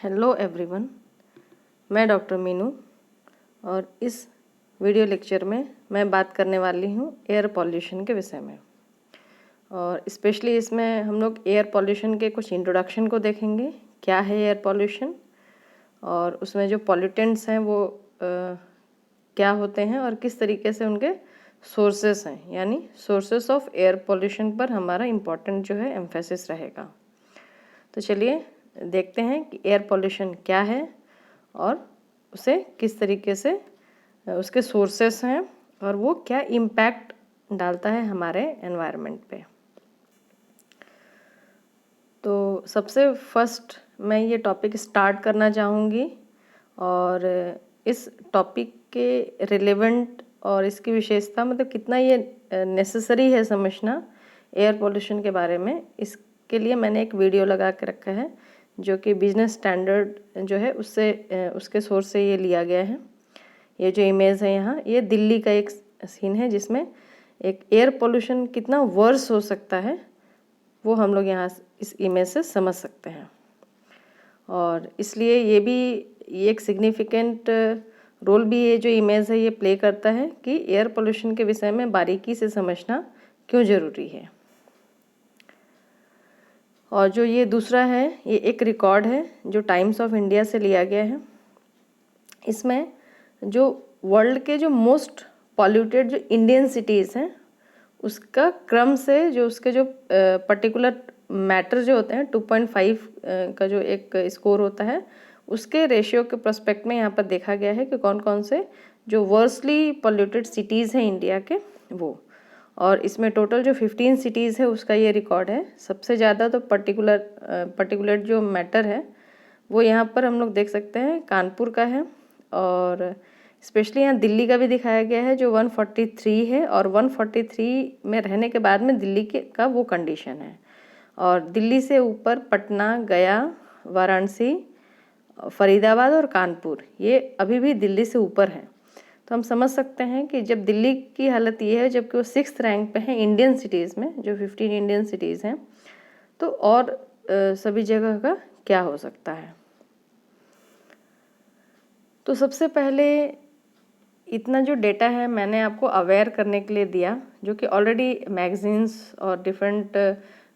Hello everyone, मैं doctor Meenu और इस वीडियो लेक्चर में मैं बात करने वाली हूँ एयर पॉल्यूशन के विषय में। और स्पेशली इसमें हम लोग एयर पॉल्यूशन के कुछ इंट्रोडक्शन को देखेंगे, क्या है एयर पॉल्यूशन और उसमें जो पॉल्यूटेंट्स हैं वो क्या होते हैं और किस तरीके से उनके सोर्सेस हैं, यानी सोर्सेस ऑफ एयर पॉल्यूशन पर हमारा इम्पोर्टेंट जो है एम्फेसिस रहेगा। तो चलिए देखते हैं कि एयर पॉल्यूशन क्या है और उसे किस तरीके से उसके सोर्सेस हैं और वो क्या इम्पैक्ट डालता है हमारे एनवायरनमेंट पे। तो सबसे फर्स्ट मैं ये टॉपिक स्टार्ट करना चाहूँगी और इस टॉपिक के रिलेवेंट और इसकी विशेषता मतलब कितना ये नेसेसरी है समझना एयर पॉल्यूशन के बारे में, इसके लिए मैंने एक वीडियो लगा के रखा है जो कि बिजनेस स्टैंडर्ड जो है उससे उसके सोर्स से ये लिया गया है। ये जो इमेज है यहाँ, ये दिल्ली का एक सीन है जिसमें एक एयर पोल्यूशन कितना वर्स हो सकता है वो हम लोग यहाँ इस इमेज से समझ सकते हैं। और इसलिए ये एक सिग्निफिकेंट रोल भी ये जो इमेज है ये प्ले करता है कि एयर पोल्यूशन के विषय में बारीकी से समझना क्यों ज़रूरी है। और जो ये दूसरा है, ये एक रिकॉर्ड है जो टाइम्स ऑफ इंडिया से लिया गया है। इसमें जो वर्ल्ड के जो मोस्ट पॉल्यूटेड जो इंडियन सिटीज़ हैं उसका क्रम से जो उसके जो पर्टिकुलर मैटर जो होते हैं 2.5 का जो एक स्कोर होता है उसके रेशियो के प्रोस्पेक्ट में यहाँ पर देखा गया है कि कौन कौन से जो वर्सली पॉल्यूटेड सिटीज़ हैं इंडिया के वो। और इसमें टोटल जो 15 सिटीज़ है उसका ये रिकॉर्ड है। सबसे ज़्यादा तो पर्टिकुलर जो मैटर है वो यहाँ पर हम लोग देख सकते हैं कानपुर का है और स्पेशली यहाँ दिल्ली का भी दिखाया गया है जो 143 है। और 143 में रहने के बाद में दिल्ली के का वो कंडीशन है। और दिल्ली से ऊपर पटना, गया, वाराणसी, फरीदाबाद और कानपुर ये अभी भी दिल्ली से ऊपर है। तो हम समझ सकते हैं कि जब दिल्ली की हालत ये है जबकि वो 6th रैंक पे है इंडियन सिटीज़ में, जो 15 इंडियन सिटीज़ हैं, तो और सभी जगह का क्या हो सकता है। तो सबसे पहले इतना जो डेटा है मैंने आपको अवेयर करने के लिए दिया, जो कि ऑलरेडी मैगजीन्स और डिफरेंट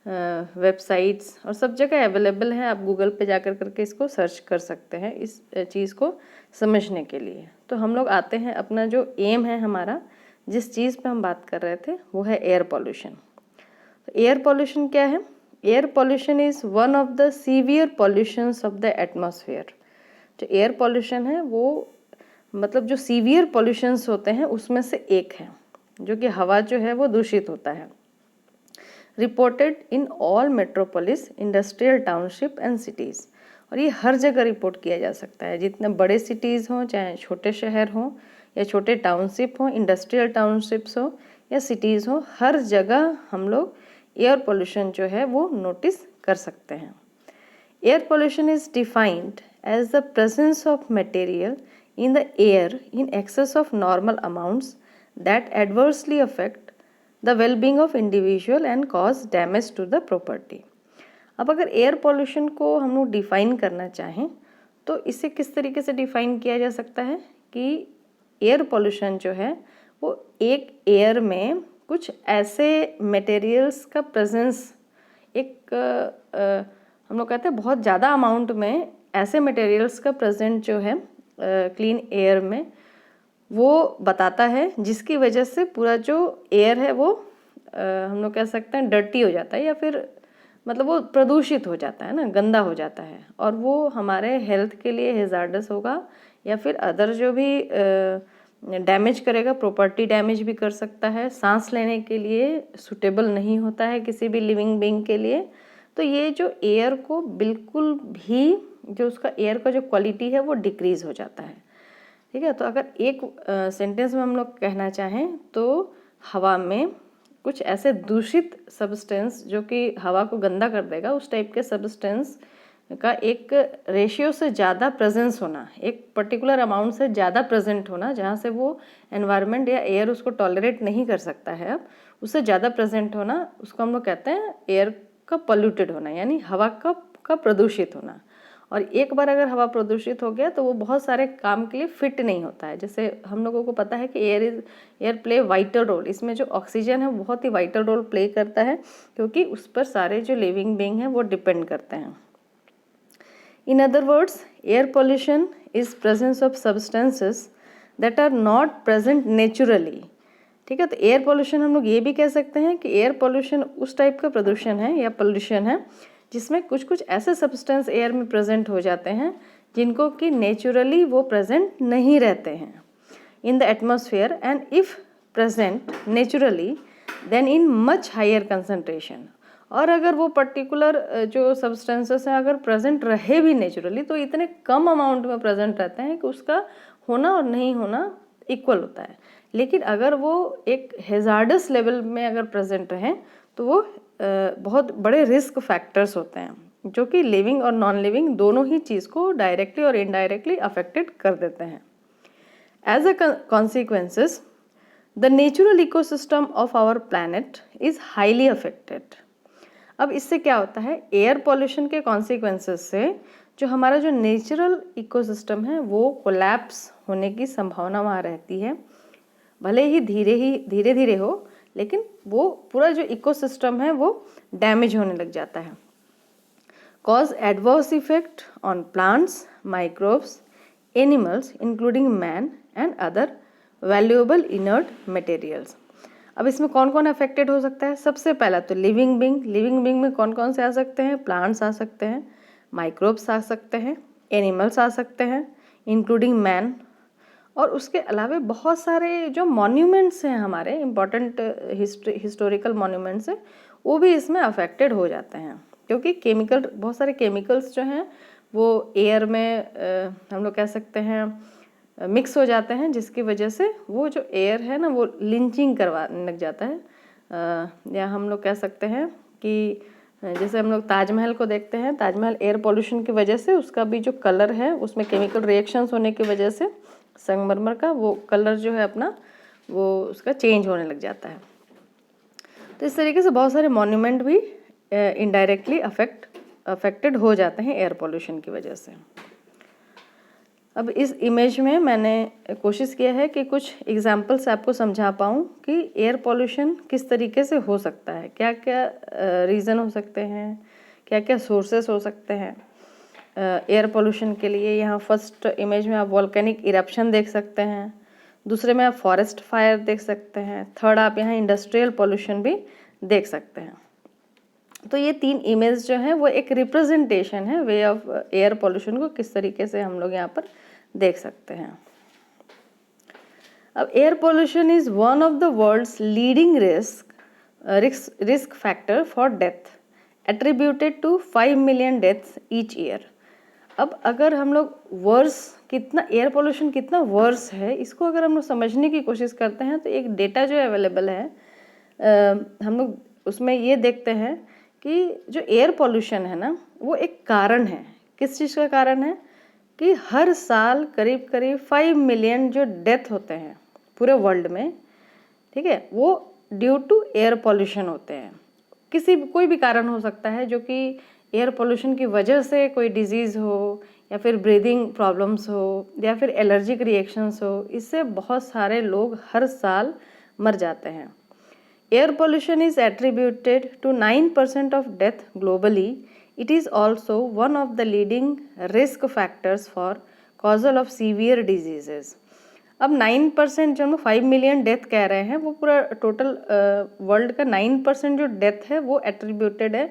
वेबसाइट्स और सब जगह अवेलेबल है। आप गूगल पे जाकर करके इसको सर्च कर सकते हैं इस चीज़ को समझने के लिए। तो हम लोग आते हैं, अपना जो एम है हमारा, जिस चीज़ पे हम बात कर रहे थे वो है एयर पॉल्यूशन। तो एयर पॉल्यूशन क्या है? Air pollution is one of the severe pollutions of the atmosphere. जो एयर पॉल्यूशन है वो मतलब जो सीवियर पॉल्यूशंस होते हैं उसमें से एक है, जो कि हवा जो है वो दूषित होता है। Reported in all metropolis, industrial township and cities. और ये हर जगह रिपोर्ट किया जा सकता है, जितने बड़े सिटीज़ हों, चाहे छोटे शहर हों या छोटे टाउनशिप हों, इंडस्ट्रियल टाउनशिप्स हो या सिटीज़ हो, हर जगह हम लोग एयर पोल्यूशन जो है वो नोटिस कर सकते हैं। Air pollution is defined as the presence of material in the air in excess of normal amounts that adversely affect the well-being of individual and cause damage to the property। अब अगर air pollution को हम लोग define करना चाहें तो इसे किस तरीके से डिफ़ाइन किया जा सकता है कि एयर पोल्यूशन जो है वो एक एयर में कुछ ऐसे मटेरियल्स का प्रेजेंस, एक हम लोग कहते हैं बहुत ज़्यादा अमाउंट में ऐसे मटेरियल्स का प्रेजेंट जो है क्लीन एयर में वो बताता है, जिसकी वजह से पूरा जो एयर है वो हम लोग कह सकते हैं डर्टी हो जाता है या फिर मतलब वो प्रदूषित हो जाता है ना, गंदा हो जाता है। और वो हमारे हेल्थ के लिए हेजार्डस होगा या फिर अदर जो भी डैमेज करेगा, प्रॉपर्टी डैमेज भी कर सकता है, सांस लेने के लिए सूटेबल नहीं होता है किसी भी लिविंग बीइंग के लिए। तो ये जो एयर को बिल्कुल भी जो उसका एयर का जो क्वालिटी है वो डिक्रीज़ हो जाता है। ठीक है, तो अगर एक सेंटेंस में हम लोग कहना चाहें तो हवा में कुछ ऐसे दूषित सब्सटेंस जो कि हवा को गंदा कर देगा, उस टाइप के सब्सटेंस का एक रेशियो से ज़्यादा प्रेजेंस होना, एक पर्टिकुलर अमाउंट से ज़्यादा प्रेजेंट होना, जहाँ से वो एनवायरनमेंट या एयर उसको टॉलरेट नहीं कर सकता है, अब उससे ज़्यादा प्रेजेंट होना, उसको हम लोग कहते हैं एयर का पॉल्यूटेड होना, यानी हवा का प्रदूषित होना। और एक बार अगर हवा प्रदूषित हो गया तो वो बहुत सारे काम के लिए फिट नहीं होता है। जैसे हम लोगों को पता है कि एयर प्ले वाइटल रोल, इसमें जो ऑक्सीजन है वो बहुत ही वाइटल रोल प्ले करता है, क्योंकि उस पर सारे जो लिविंग बीइंग हैं वो डिपेंड करते हैं। In other words, air pollution is presence of substances that are not present naturally. ठीक है, तो एयर पोल्यूशन हम लोग ये भी कह सकते हैं कि एयर पोल्यूशन उस टाइप का प्रदूषण है या पोल्यूशन है जिसमें कुछ कुछ ऐसे सब्सटेंस एयर में प्रेजेंट हो जाते हैं जिनको कि नेचुरली वो प्रेजेंट नहीं रहते हैं in the atmosphere, and if present naturally then in much higher concentration. और अगर वो पर्टिकुलर जो सब्सटेंसेस हैं अगर प्रेजेंट रहे भी नेचुरली तो इतने कम अमाउंट में प्रेजेंट रहते हैं कि उसका होना और नहीं होना इक्वल होता है। लेकिन अगर वो एक हेजार्डस लेवल में अगर प्रेजेंट रहें तो वो बहुत बड़े रिस्क फैक्टर्स होते हैं जो कि लिविंग और नॉन लिविंग दोनों ही चीज़ को डायरेक्टली और इनडायरेक्टली अफेक्टेड कर देते हैं। As a consequences the natural ecosystem of our planet is highly affected. अब इससे क्या होता है, एयर पॉल्यूशन के कॉन्सिक्वेंसेस से जो हमारा जो नेचुरल इकोसिस्टम है वो कोलैप्स होने की संभावना वहाँ रहती है। भले ही धीरे धीरे हो, लेकिन वो पूरा जो इकोसिस्टम है वो डैमेज होने लग जाता है। Cause adverse effect on plants, microbes, animals including man and other valuable inert materials. अब इसमें कौन कौन अफेक्टेड हो सकता है? सबसे पहला तो लिविंग बीइंग में कौन कौन से आ सकते हैं? प्लांट्स आ सकते हैं, माइक्रोब्स आ सकते हैं, एनिमल्स आ सकते हैं इंक्लूडिंग मैन, और उसके अलावा बहुत सारे जो मॉन्यूमेंट्स हैं हमारे इम्पॉर्टेंट हिस्टोरिकल मॉन्यूमेंट्स हैं वो भी इसमें अफेक्टेड हो जाते हैं, क्योंकि बहुत सारे केमिकल्स जो हैं वो एयर में हम लोग कह सकते हैं मिक्स हो जाते हैं, जिसकी वजह से वो जो एयर है ना वो लिंचिंग करवाने लग जाता है। या हम लोग कह सकते हैं कि जैसे हम लोग ताजमहल को देखते हैं, ताजमहल एयर पोल्यूशन की वजह से उसका भी जो कलर है उसमें केमिकल रिएक्शंस होने की वजह से संगमरमर का वो कलर जो है अपना वो उसका चेंज होने लग जाता है। तो इस तरीके से बहुत सारे मॉन्यूमेंट भी इनडायरेक्टली अफेक्टेड हो जाते हैं एयर पोल्यूशन की वजह से। अब इस इमेज में मैंने कोशिश किया है कि कुछ एग्जाम्पल से आपको समझा पाऊँ कि एयर पोल्यूशन किस तरीके से हो सकता है, क्या क्या रीज़न हो सकते हैं, क्या क्या सोर्सेस हो सकते हैं एयर पोल्यूशन के लिए। यहाँ फर्स्ट इमेज में आप वॉल्केनिक इरप्शन देख सकते हैं, दूसरे में आप फॉरेस्ट फायर देख सकते हैं, थर्ड आप यहाँ इंडस्ट्रियल पोल्यूशन भी देख सकते हैं। तो ये 3 इमेज जो है वो एक रिप्रेजेंटेशन है वे ऑफ एयर पोल्यूशन को किस तरीके से हम लोग यहाँ पर देख सकते हैं। अब air pollution is one of the world's leading risk factor for death attributed to 5 million deaths each year. अब अगर हम लोग कितना एयर पोल्यूशन कितना वर्स है, इसको अगर हम लोग समझने की कोशिश करते हैं तो एक डेटा जो अवेलेबल है हम लोग उसमें ये देखते हैं कि जो एयर पोल्यूशन है ना वो एक कारण है। किस चीज़ का कारण है? कि हर साल करीब करीब 5 मिलियन जो डेथ होते हैं पूरे वर्ल्ड में, ठीक है, वो ड्यू टू एयर पोल्यूशन होते हैं। कोई भी कारण हो सकता है जो कि एयर पोल्यूशन की वजह से कोई डिजीज़ हो या फिर ब्रीदिंग प्रॉब्लम्स हो या फिर एलर्जिक रिएक्शंस हो, इससे बहुत सारे लोग हर साल मर जाते हैं। Air pollution is attributed to 9% of death globally. It is also one of the leading risk factors for causal of severe diseases. अब 9% जो हम 5 मिलियन डेथ कह रहे हैं वो पूरा टोटल वर्ल्ड का 9% जो डेथ है वो एट्रीब्यूटेड है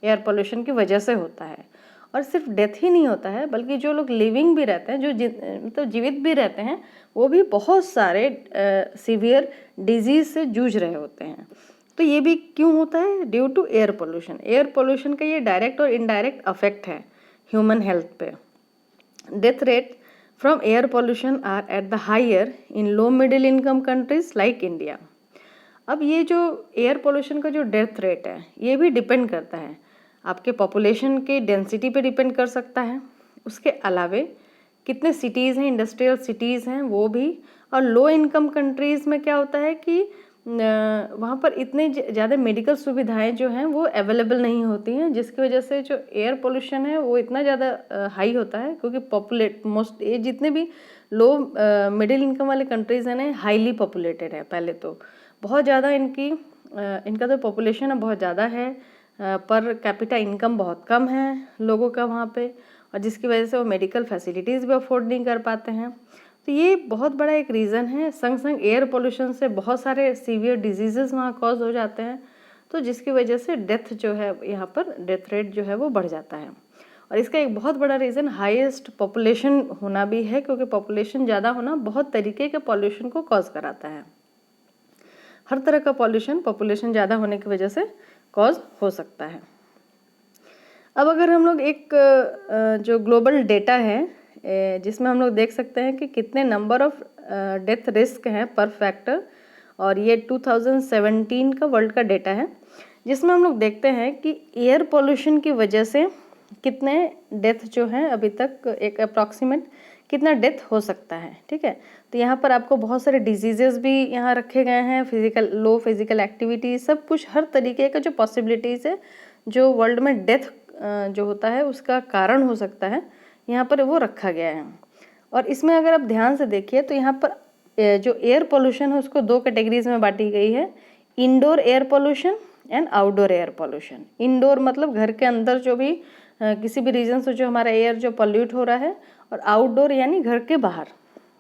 एयर पोल्यूशन की वजह से होता है। और सिर्फ डेथ ही नहीं होता है बल्कि जो लोग लिविंग भी रहते हैं, जो मतलब जीवित भी रहते हैं, वो भी बहुत सारे सीवियर डिजीज़ से जूझ रहे होते हैं। तो ये भी क्यों होता है? Due to air pollution. Air pollution का ये डायरेक्ट और इनडायरेक्ट अफेक्ट है ह्यूमन हेल्थ पे। Death rate from air pollution are at the higher in low middle income countries like India। अब ये जो एयर पोल्यूशन का जो डेथ रेट है ये भी डिपेंड करता है आपके पॉपुलेशन के डेंसिटी पे डिपेंड कर सकता है, उसके अलावे कितने सिटीज़ हैं, इंडस्ट्रियल सिटीज़ हैं वो भी। और लो इनकम कंट्रीज़ में क्या होता है कि वहाँ पर इतने ज़्यादा मेडिकल सुविधाएं जो हैं वो अवेलेबल नहीं होती हैं, जिसकी वजह से जो एयर पोल्यूशन है वो इतना ज़्यादा हाई होता है, क्योंकि मोस्ट ये जितने भी लो मिडिल इनकम वाले कंट्रीज़ हैं ना, हाईली पॉपुलेटेड है। पहले तो बहुत ज़्यादा इनका तो पॉपुलेशन बहुत ज़्यादा है, पर कैपिटा इनकम बहुत कम है लोगों का वहाँ पे, और जिसकी वजह से वो मेडिकल फैसिलिटीज़ भी अफोर्ड नहीं कर पाते हैं। तो ये बहुत बड़ा एक रीज़न है। संग संग एयर पोल्यूशन से बहुत सारे सीवियर डिजीज़ेज़ वहाँ कॉज हो जाते हैं, तो जिसकी वजह से डेथ जो है यहाँ पर डेथ रेट जो है वो बढ़ जाता है। और इसका एक बहुत बड़ा रीज़न हाईएस्ट पॉपुलेशन होना भी है, क्योंकि पॉपुलेशन ज़्यादा होना बहुत तरीके के पॉल्यूशन को कॉज कराता है। हर तरह का पॉल्यूशन पॉपुलेशन ज़्यादा होने की वजह से कॉज हो सकता है। अब अगर हम लोग एक जो ग्लोबल डेटा है जिसमें हम लोग देख सकते हैं कि कितने नंबर ऑफ डेथ रिस्क हैं पर फैक्टर, और ये 2017 का वर्ल्ड का डेटा है, जिसमें हम लोग देखते हैं कि एयर पोल्यूशन की वजह से कितने डेथ जो हैं अभी तक, एक अप्रॉक्सीमेट कितना डेथ हो सकता है। ठीक है, तो यहाँ पर आपको बहुत सारे डिजीज़ेज़ भी यहाँ रखे गए हैं, लो फिजिकल एक्टिविटी, सब कुछ हर तरीके का जो पॉसिबिलिटीज़ है जो वर्ल्ड में डेथ जो होता है उसका कारण हो सकता है, यहाँ पर वो रखा गया है। और इसमें अगर आप ध्यान से देखिए तो यहाँ पर जो एयर पोल्यूशन है उसको दो कैटेगरीज में बांटी गई है, indoor air pollution and outdoor air pollution. Indoor मतलब घर के अंदर जो भी किसी भी रीजन से जो हमारा एयर जो पोल्यूट हो रहा है, और आउटडोर यानी घर के बाहर।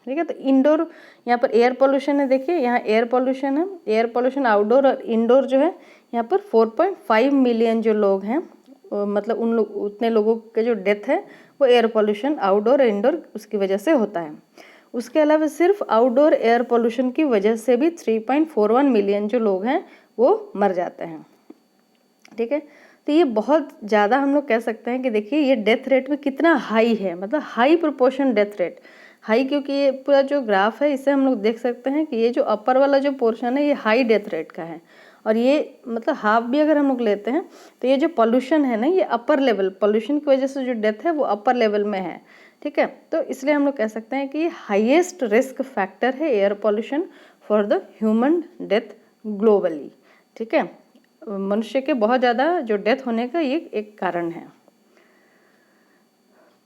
ठीक है, तो इंडोर यहाँ पर एयर पोल्यूशन है, देखिए यहाँ एयर पोल्यूशन है, एयर पोल्यूशन आउटडोर और इंडोर जो है यहाँ पर 4.5 मिलियन जो लोग हैं, मतलब उतने लोगों के जो डेथ है वो एयर पोल्यूशन आउटडोर और इंडोर उसकी वजह से होता है। उसके अलावा सिर्फ आउटडोर एयर पोल्यूशन की वजह से भी 3.41 मिलियन जो लोग हैं वो मर जाते हैं। ठीक है, तो ये बहुत ज़्यादा हम लोग कह सकते हैं कि देखिए ये डेथ रेट में कितना हाई है, मतलब high proportion death rate high, क्योंकि ये पूरा जो ग्राफ है इससे हम लोग देख सकते हैं कि ये जो अपर वाला जो पोर्शन है ये हाई डेथ रेट का है, और ये मतलब हाफ भी अगर हम लोग लेते हैं तो ये जो पॉल्यूशन है ना ये अपर लेवल, पॉल्यूशन की वजह से जो डेथ है वो अपर लेवल में है। ठीक है, तो इसलिए हम लोग कह सकते हैं कि ये हाईएस्ट रिस्क फैक्टर है air pollution for the human death globally. ठीक है, मनुष्य के बहुत ज़्यादा जो डेथ होने का ये एक कारण है।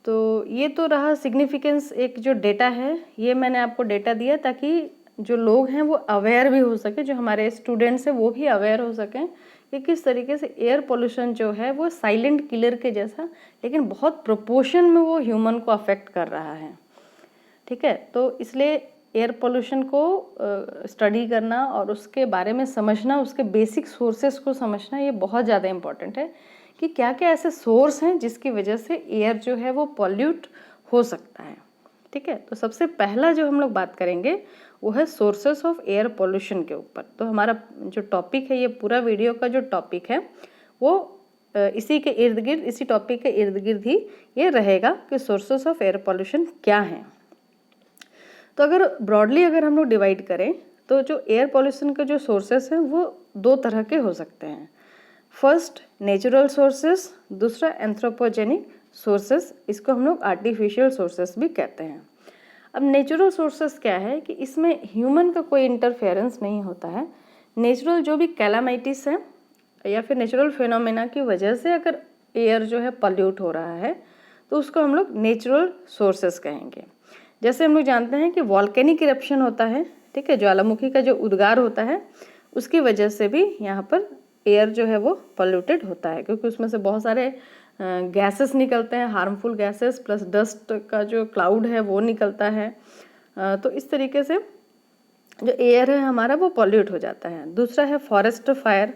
तो ये तो रहा सिग्निफिकेंस, एक जो डेटा है ये मैंने आपको डेटा दिया ताकि जो लोग हैं वो अवेयर भी हो सके, जो हमारे स्टूडेंट्स हैं वो भी अवेयर हो सकें कि किस तरीके से एयर पोल्यूशन जो है वो साइलेंट किलर के जैसा, लेकिन बहुत प्रोपोर्शन में वो ह्यूमन को अफेक्ट कर रहा है। ठीक है, तो इसलिए एयर पोल्यूशन को स्टडी करना और उसके बारे में समझना, उसके बेसिक सोर्सेस को समझना ये बहुत ज़्यादा इम्पॉर्टेंट है कि क्या क्या ऐसे सोर्स हैं जिसकी वजह से एयर जो है वो पॉल्यूट हो सकता है। ठीक है, तो सबसे पहला जो हम लोग बात करेंगे वो है सोर्सेस ऑफ एयर पोल्यूशन के ऊपर। तो हमारा जो टॉपिक है, ये पूरा वीडियो का जो टॉपिक है वो इसी के इर्द गिर्द, इसी टॉपिक के इर्द गिर्द ही ये रहेगा कि सोर्सेस ऑफ एयर पोल्यूशन क्या हैं। तो अगर ब्रॉडली अगर हम लोग डिवाइड करें तो जो एयर पोल्यूशन के जो सोर्सेस हैं वो दो तरह के हो सकते हैं। फर्स्ट नेचुरल सोर्सेस, दूसरा एंथ्रोपोजेनिक सोर्सेस, इसको हम लोग आर्टिफिशियल सोर्सेस भी कहते हैं। अब नेचुरल सोर्सेस क्या है कि इसमें ह्यूमन का कोई इंटरफेरेंस नहीं होता है। नेचुरल जो भी कैलामिटीज है या फिर नेचुरल फिनोमेना की वजह से अगर एयर जो है पॉल्यूट हो रहा है तो उसको हम लोग नेचुरल सोर्सेस कहेंगे। जैसे हम लोग जानते हैं कि वॉल्केनिक इरप्शन होता है, ठीक है, ज्वालामुखी का जो उद्गार होता है उसकी वजह से भी यहाँ पर एयर जो है वो पॉल्यूटेड होता है, क्योंकि उसमें से बहुत सारे गैसेस निकलते हैं, हार्मफुल गैसेस, प्लस डस्ट का जो क्लाउड है वो निकलता है। तो इस तरीके से जो एयर है हमारा वो पॉल्यूट हो जाता है। दूसरा है फॉरेस्ट फायर,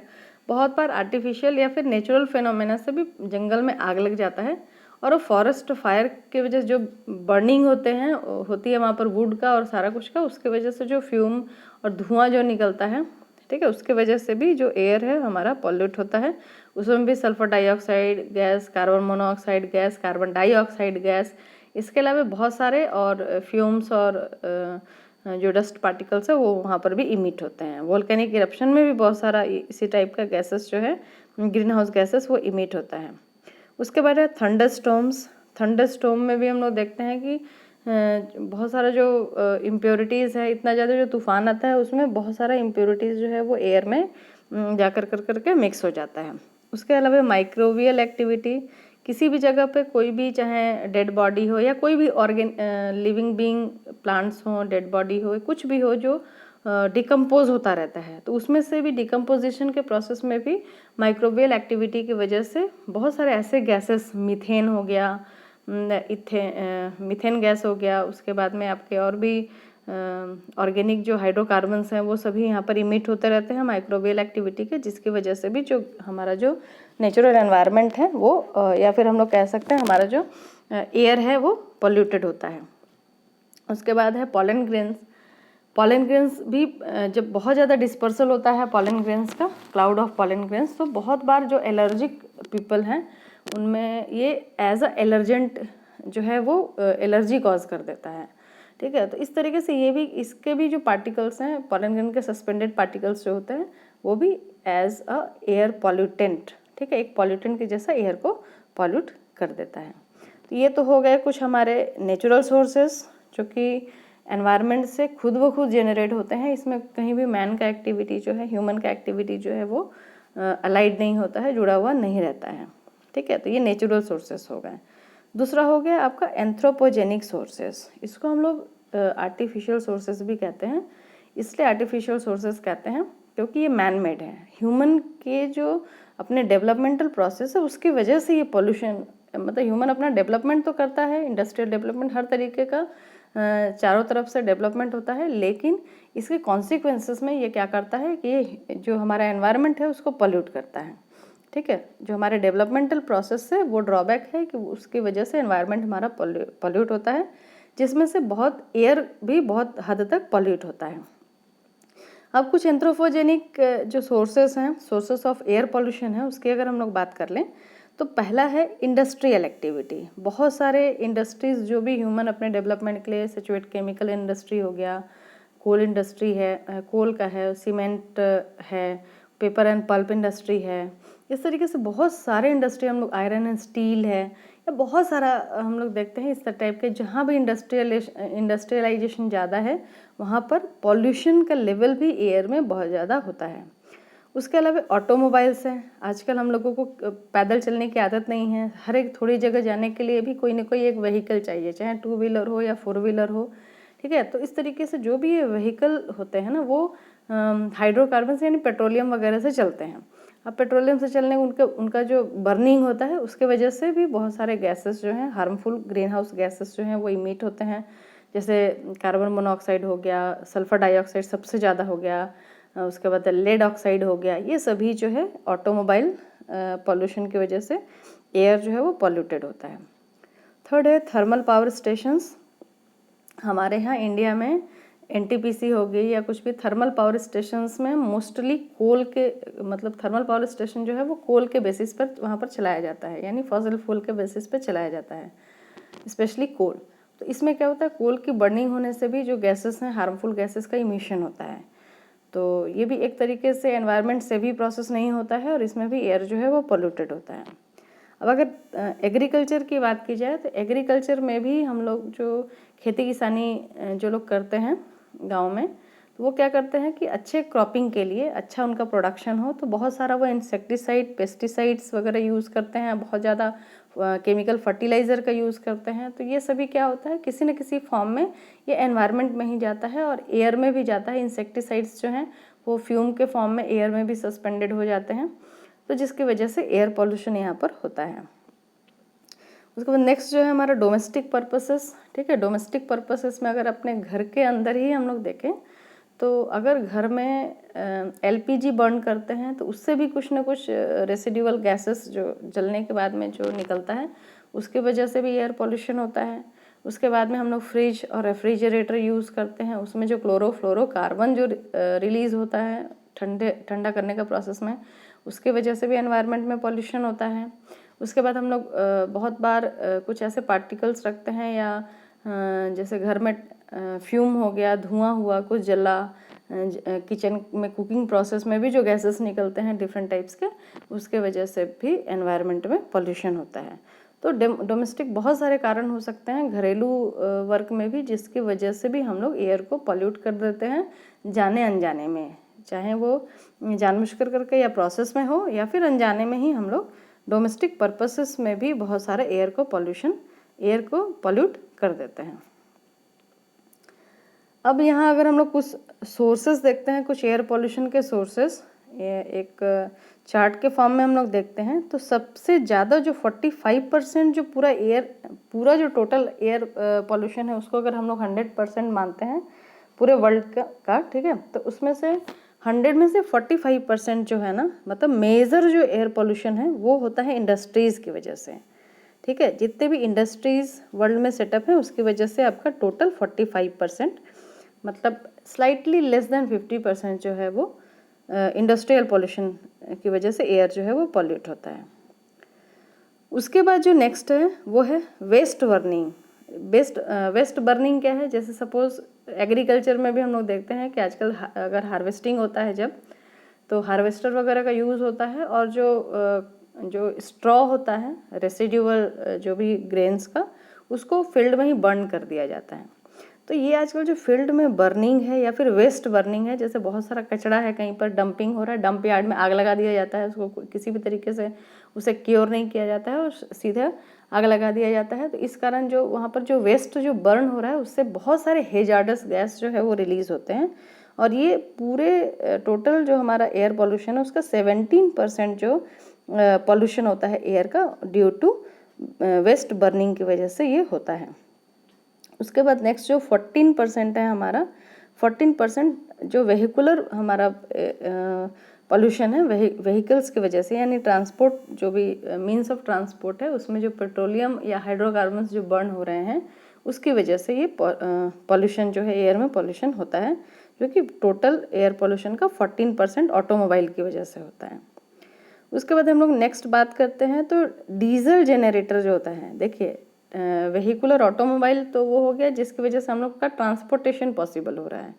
बहुत बार आर्टिफिशियल या फिर नेचुरल फिनोमेना से भी जंगल में आग लग जाता है, और वो फॉरेस्ट फायर की वजह से जो बर्निंग होती है वहाँ पर वुड का और सारा कुछ का, उसके वजह से जो फ्यूम और धुआं जो निकलता है, ठीक है, उसके वजह से भी जो एयर है हमारा पॉल्यूट होता है। उसमें भी sulphur dioxide gas, carbon monoxide gas, carbon dioxide gas, इसके अलावा बहुत सारे और फ्यूम्स और जो डस्ट पार्टिकल्स है वो वहाँ पर भी इमिट होते हैं। वोल्केनिक इरप्शन में भी बहुत सारा इसी टाइप का गैसेस जो है, ग्रीन हाउस गैसेस, वो इमिट होता है। उसके बाद है थंडर स्टॉर्म्स। थंडर स्टॉर्म में भी हम लोग देखते हैं कि बहुत सारा जो इम्प्योरिटीज़ है, इतना ज़्यादा जो तूफ़ान आता है उसमें बहुत सारा इम्प्योरिटीज़ जो है वो एयर में जा कर के मिक्स हो जाता है। उसके अलावा माइक्रोबियल एक्टिविटी, किसी भी जगह पे कोई भी चाहे डेड बॉडी हो या कोई भी लिविंग बीइंग, प्लांट्स हो, डेड बॉडी हो, कुछ भी हो जो डिकम्पोज होता रहता है, तो उसमें से भी डिकम्पोजिशन के प्रोसेस में भी माइक्रोबियल एक्टिविटी की वजह से बहुत सारे ऐसे गैसेस, मीथेन हो गया, मीथेन गैस हो गया, उसके बाद में आपके और भी ऑर्गेनिक जो हाइड्रोकार्बन्स हैं वो सभी यहाँ पर इमिट होते रहते हैं माइक्रोबियल एक्टिविटी के, जिसकी वजह से भी जो हमारा जो नेचुरल एनवायरनमेंट है वो या फिर हम लोग कह सकते हैं हमारा जो एयर है वो पोल्यूटेड होता है। उसके बाद है पॉलन ग्रेन्स। पॉलन ग्रेन्स भी जब बहुत ज़्यादा डिस्पर्सल होता है पॉलन ग्रेन्स का, क्लाउड ऑफ पॉलन ग्रेन्स, तो बहुत बार जो एलर्जिक पीपल हैं उनमें ये एज अ एलर्जेंट जो है वो एलर्जी कॉज कर देता है। ठीक है, तो इस तरीके से ये भी, इसके भी जो पार्टिकल्स हैं, पॉलन ग्रेन के सस्पेंडेड पार्टिकल्स जो होते हैं वो भी एज अ एयर पॉल्यूटेंट, ठीक है, एक पॉल्यूटेंट के जैसा एयर को पॉल्यूट कर देता है। तो ये तो हो गए कुछ हमारे नेचुरल सोर्सेस जो कि एनवायरनमेंट से खुद ब खुद जनरेट होते हैं। इसमें कहीं भी मैन का एक्टिविटी जो है, ह्यूमन का एक्टिविटी जो है वो अलाइड नहीं होता है, जुड़ा हुआ नहीं रहता है। ठीक है, तो ये नेचुरल सोर्सेस हो गए। दूसरा हो गया आपका एंथ्रोपोजेनिक सोर्सेस। इसको हम लोग आर्टिफिशियल सोर्सेस भी कहते हैं। इसलिए आर्टिफिशियल सोर्सेस कहते हैं क्योंकि ये मैन मेड है। ह्यूमन के जो अपने डेवलपमेंटल प्रोसेस है उसकी वजह से ये पोल्यूशन, मतलब ह्यूमन अपना डेवलपमेंट तो करता है, इंडस्ट्रियल डेवलपमेंट, हर तरीके का चारों तरफ से डेवलपमेंट होता है, लेकिन इसके कॉन्सिक्वेंसेस में ये क्या करता है कि ये जो हमारा एनवायरनमेंट है उसको पोल्यूट करता है। ठीक है, जो हमारे डेवलपमेंटल प्रोसेस से वो ड्रॉबैक है कि उसकी वजह से एनवायरनमेंट हमारा पोल्यूट होता है, जिसमें से बहुत एयर भी बहुत हद तक पोल्यूट होता है। अब कुछ एंथ्रोपोजेनिक जो सोर्सेस हैं, सोर्सेस ऑफ एयर पोल्यूशन है, उसकी अगर हम लोग बात कर लें तो पहला है इंडस्ट्रियल एक्टिविटी। बहुत सारे इंडस्ट्रीज़ जो भी ह्यूमन अपने डेवलपमेंट के लिए सिचुएट, केमिकल इंडस्ट्री हो गया, कोल इंडस्ट्री है, कोल का है, सीमेंट है, पेपर एंड पल्प इंडस्ट्री है, इस तरीके से बहुत सारे इंडस्ट्री, हम लोग आयरन एंड स्टील है, या बहुत सारा हम लोग देखते हैं इस टाइप के। जहाँ भी इंडस्ट्रियलाइजेशन ज़्यादा है वहाँ पर पॉल्यूशन का लेवल भी एयर में बहुत ज़्यादा होता है। उसके अलावा ऑटोमोबाइल्स हैं। आजकल हम लोगों को पैदल चलने की आदत नहीं है, हर एक थोड़ी जगह जाने के लिए भी कोई ना कोई एक व्हीकल चाहिए, चाहे 2 व्हीलर हो या 4 व्हीलर हो। ठीक है, तो इस तरीके से जो भी ये व्हीकल होते हैं ना वो हाइड्रोकार्बन यानी पेट्रोलियम वगैरह से चलते हैं। अब पेट्रोलियम से चलने उनका जो बर्निंग होता है उसके वजह से भी बहुत सारे गैसेस जो हैं, हार्मफुल ग्रीन हाउस गैसेस जो हैं वो इमिट होते हैं। जैसे कार्बन मोनोऑक्साइड हो गया, सल्फर डाइऑक्साइड सबसे ज़्यादा हो गया, उसके बाद लेड ऑक्साइड हो गया। ये सभी जो है ऑटोमोबाइल पॉल्यूशन की वजह से एयर जो है वो पॉल्यूटेड होता है। थर्ड है थर्मल पावर स्टेशंस। हमारे यहाँ इंडिया में एनटीपीसी हो गई या कुछ भी थर्मल पावर स्टेशंस में मोस्टली कोल के, मतलब थर्मल पावर स्टेशन जो है वो कोल के बेसिस पर वहाँ पर चलाया जाता है, यानी फॉसिल फ्यूल के बेसिस पर चलाया जाता है, स्पेशली कोल। तो इसमें क्या होता है, कोल की बर्निंग होने से भी जो गैसेस हैं, हार्मफुल गैसेस का इमिशन होता है। तो ये भी एक तरीके से एनवायरनमेंट से भी प्रोसेस नहीं होता है और इसमें भी एयर जो है वो पोल्यूटेड होता है। अब अगर एग्रीकल्चर की बात की जाए तो एग्रीकल्चर में भी हम लोग जो खेती किसानी जो लोग करते हैं गांव में, तो वो क्या करते हैं कि अच्छे क्रॉपिंग के लिए, अच्छा उनका प्रोडक्शन हो, तो बहुत सारा वो इंसेक्टिसाइड, पेस्टिसाइड्स वगैरह यूज़ करते हैं, बहुत ज़्यादा केमिकल फर्टिलाइज़र का यूज़ करते हैं। तो ये सभी क्या होता है, किसी न किसी फॉर्म में ये एनवायरनमेंट में ही जाता है और एयर में भी जाता है। इंसेक्टिसाइड्स जो हैं वो फ्यूम के फॉर्म में एयर में भी सस्पेंडेड हो जाते हैं, तो जिसकी वजह से एयर पॉल्यूशन यहाँ पर होता है। उसके बाद नेक्स्ट जो है हमारा डोमेस्टिक पर्पसेस। ठीक है, डोमेस्टिक पर्पसेस में अगर अपने घर के अंदर ही हम लोग देखें तो अगर घर में एलपीजी बर्न करते हैं तो उससे भी कुछ ना कुछ रेसिड्यूअल गैसेस जो जलने के बाद में जो निकलता है उसकी वजह से भी एयर पॉल्यूशन होता है। उसके बाद में हम लोग फ्रिज और रेफ्रिजरेटर यूज़ करते हैं, उसमें जो क्लोरोफ्लोरोकार्बन जो रिलीज़ होता है ठंडा करने का प्रोसेस में, उसके वजह से भी एनवायरनमेंट में पॉल्यूशन होता है। उसके बाद हम लोग बहुत बार कुछ ऐसे पार्टिकल्स रखते हैं या जैसे घर में फ्यूम हो गया, धुआं हुआ, कुछ जला, किचन में कुकिंग प्रोसेस में भी जो गैसेस निकलते हैं डिफरेंट टाइप्स के, उसके वजह से भी एनवायरनमेंट में पॉल्यूशन होता है। तो डोमेस्टिक बहुत सारे कारण हो सकते हैं घरेलू वर्क में भी, जिसकी वजह से भी हम लोग एयर को पॉल्यूट कर देते हैं जाने अनजाने में, चाहे वो जानबूझकर करके या प्रोसेस में हो या फिर अनजाने में ही हम लोग डोमेस्टिक पर्पसेस में भी बहुत सारे एयर को पॉल्यूट कर देते हैं। अब यहाँ अगर हम लोग कुछ सोर्सेस देखते हैं, कुछ एयर पॉल्यूशन के सोर्सेस, एक चार्ट के फॉर्म में हम लोग देखते हैं, तो सबसे ज़्यादा जो 45% जो पूरा जो टोटल एयर पॉल्यूशन है उसको अगर हम लोग 100% मानते हैं पूरे वर्ल्ड का, ठीक है, तो उसमें से 100 में से 45% जो है ना, मतलब मेजर जो एयर पॉल्यूशन है वो होता है इंडस्ट्रीज़ की वजह से, ठीक है। जितने भी इंडस्ट्रीज़ वर्ल्ड में सेटअप है उसकी वजह से आपका टोटल 45%, मतलब स्लाइटली लेस देन 50% जो है वो इंडस्ट्रियल पॉल्यूशन की वजह से एयर जो है वो पॉल्यूट होता है। उसके बाद जो नेक्स्ट है वो है वेस्ट बर्निंग। वेस्ट बर्निंग क्या है, जैसे सपोज एग्रीकल्चर में भी हम लोग देखते हैं कि आजकल अगर हार्वेस्टिंग होता है जब, तो हार्वेस्टर वगैरह का यूज़ होता है, और जो स्ट्रॉ होता है रेसिड्यूअल जो भी ग्रेन्स का, उसको फील्ड में ही बर्न कर दिया जाता है। तो ये आजकल जो फील्ड में बर्निंग है या फिर वेस्ट बर्निंग है, जैसे बहुत सारा कचरा है कहीं पर डंपिंग हो रहा है, डंप यार्ड में आग लगा दिया जाता है, उसको किसी भी तरीके से उसे क्योर नहीं किया जाता है और सीधे आग लगा दिया जाता है। तो इस कारण जो वहाँ पर जो वेस्ट जो बर्न हो रहा है उससे बहुत सारे हेजार्डस गैस जो है वो रिलीज़ होते हैं, और ये पूरे टोटल जो हमारा एयर पॉल्यूशन है उसका 17% जो पॉल्यूशन होता है एयर का ड्यू टू वेस्ट बर्निंग की वजह से ये होता है। उसके बाद नेक्स्ट जो 14% है हमारा, 14% जो वेहिकुलर हमारा पॉल्यूशन है व्हीकल्स की वजह से, यानी ट्रांसपोर्ट जो भी मीन्स ऑफ ट्रांसपोर्ट है उसमें जो पेट्रोलियम या हाइड्रोकार्बन्स जो बर्न हो रहे हैं उसकी वजह से ये पॉल्यूशन जो है एयर में पॉल्यूशन होता है, जो कि टोटल एयर पॉल्यूशन का 14% ऑटोमोबाइल की वजह से होता है। उसके बाद हम लोग नेक्स्ट बात करते हैं, तो डीजल जनरेटर जो होता है, देखिए वेहिकुलर ऑटोमोबाइल तो वो हो गया जिसकी वजह से हम लोग का ट्रांसपोर्टेशन पॉसिबल हो रहा है,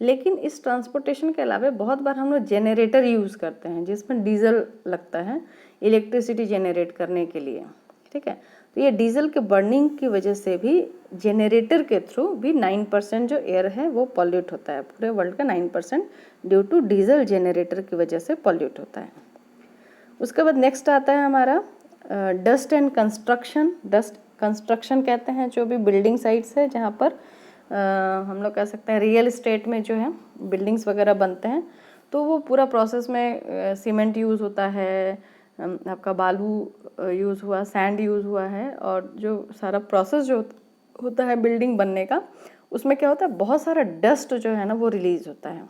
लेकिन इस ट्रांसपोर्टेशन के अलावा बहुत बार हम लोग जनरेटर यूज़ करते हैं जिसमें डीजल लगता है इलेक्ट्रिसिटी जनरेट करने के लिए, ठीक है। तो ये डीजल के बर्निंग की वजह से भी जनरेटर के थ्रू भी 9% जो एयर है वो पॉल्यूट होता है, पूरे वर्ल्ड का 9% ड्यू टू डीजल जनरेटर की वजह से पॉल्यूट होता है। उसके बाद नेक्स्ट आता है हमारा dust and construction. Dust construction कहते हैं जो भी बिल्डिंग साइट्स है जहाँ पर हम लोग कह सकते हैं रियल एस्टेट में जो है बिल्डिंग्स वगैरह बनते हैं, तो वो पूरा प्रोसेस में सीमेंट यूज़ होता है, आपका बालू यूज़ हुआ, सैंड यूज़ हुआ है, और जो सारा प्रोसेस जो होता है बिल्डिंग बनने का, उसमें क्या होता है बहुत सारा डस्ट जो है ना वो रिलीज़ होता है,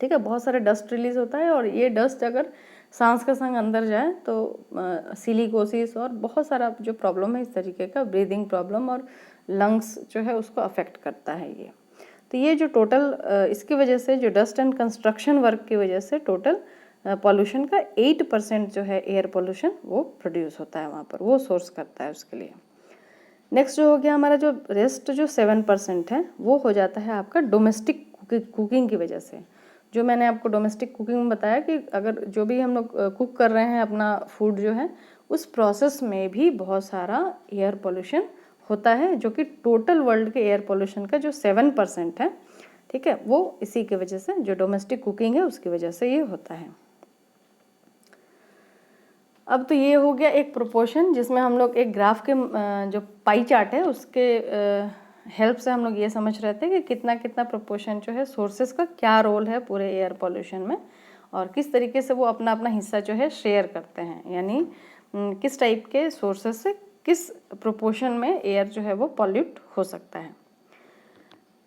ठीक है, बहुत सारे डस्ट रिलीज़ होता है, और ये डस्ट अगर सांस के संग अंदर जाए तो सिलिकोसिस और बहुत सारा जो प्रॉब्लम है इस तरीके का, ब्रीदिंग प्रॉब्लम और लंग्स जो है उसको अफेक्ट करता है ये। तो ये जो टोटल इसकी वजह से जो डस्ट एंड कंस्ट्रक्शन वर्क की वजह से टोटल पॉल्यूशन का 8% जो है एयर पॉल्यूशन वो प्रोड्यूस होता है वहाँ पर, वो सोर्स करता है उसके लिए। नेक्स्ट जो हो गया हमारा जो रेस्ट जो 7% है वो हो जाता है आपका डोमेस्टिक कुकिंग की वजह से। जो मैंने आपको डोमेस्टिक कुकिंग में बताया कि अगर जो भी हम लोग कुक कर रहे हैं अपना फूड जो है, उस प्रोसेस में भी बहुत सारा एयर पोल्यूशन होता है, जो कि टोटल वर्ल्ड के एयर पोल्यूशन का जो 7% है, ठीक है, वो इसी की वजह से, जो डोमेस्टिक कुकिंग है उसकी वजह से ये होता है। अब तो ये हो गया एक प्रोपोर्शन जिसमें हम लोग एक ग्राफ के जो पाई चार्ट है उसके हेल्प से हम लोग ये समझ रहे थे कि कितना कितना प्रोपोर्शन जो है सोर्सेज का क्या रोल है पूरे एयर पॉल्यूशन में, और किस तरीके से वो अपना अपना हिस्सा जो है शेयर करते हैं, यानी किस टाइप के सोर्सेज से किस प्रोपोर्शन में एयर जो है वो पॉल्यूट हो सकता है।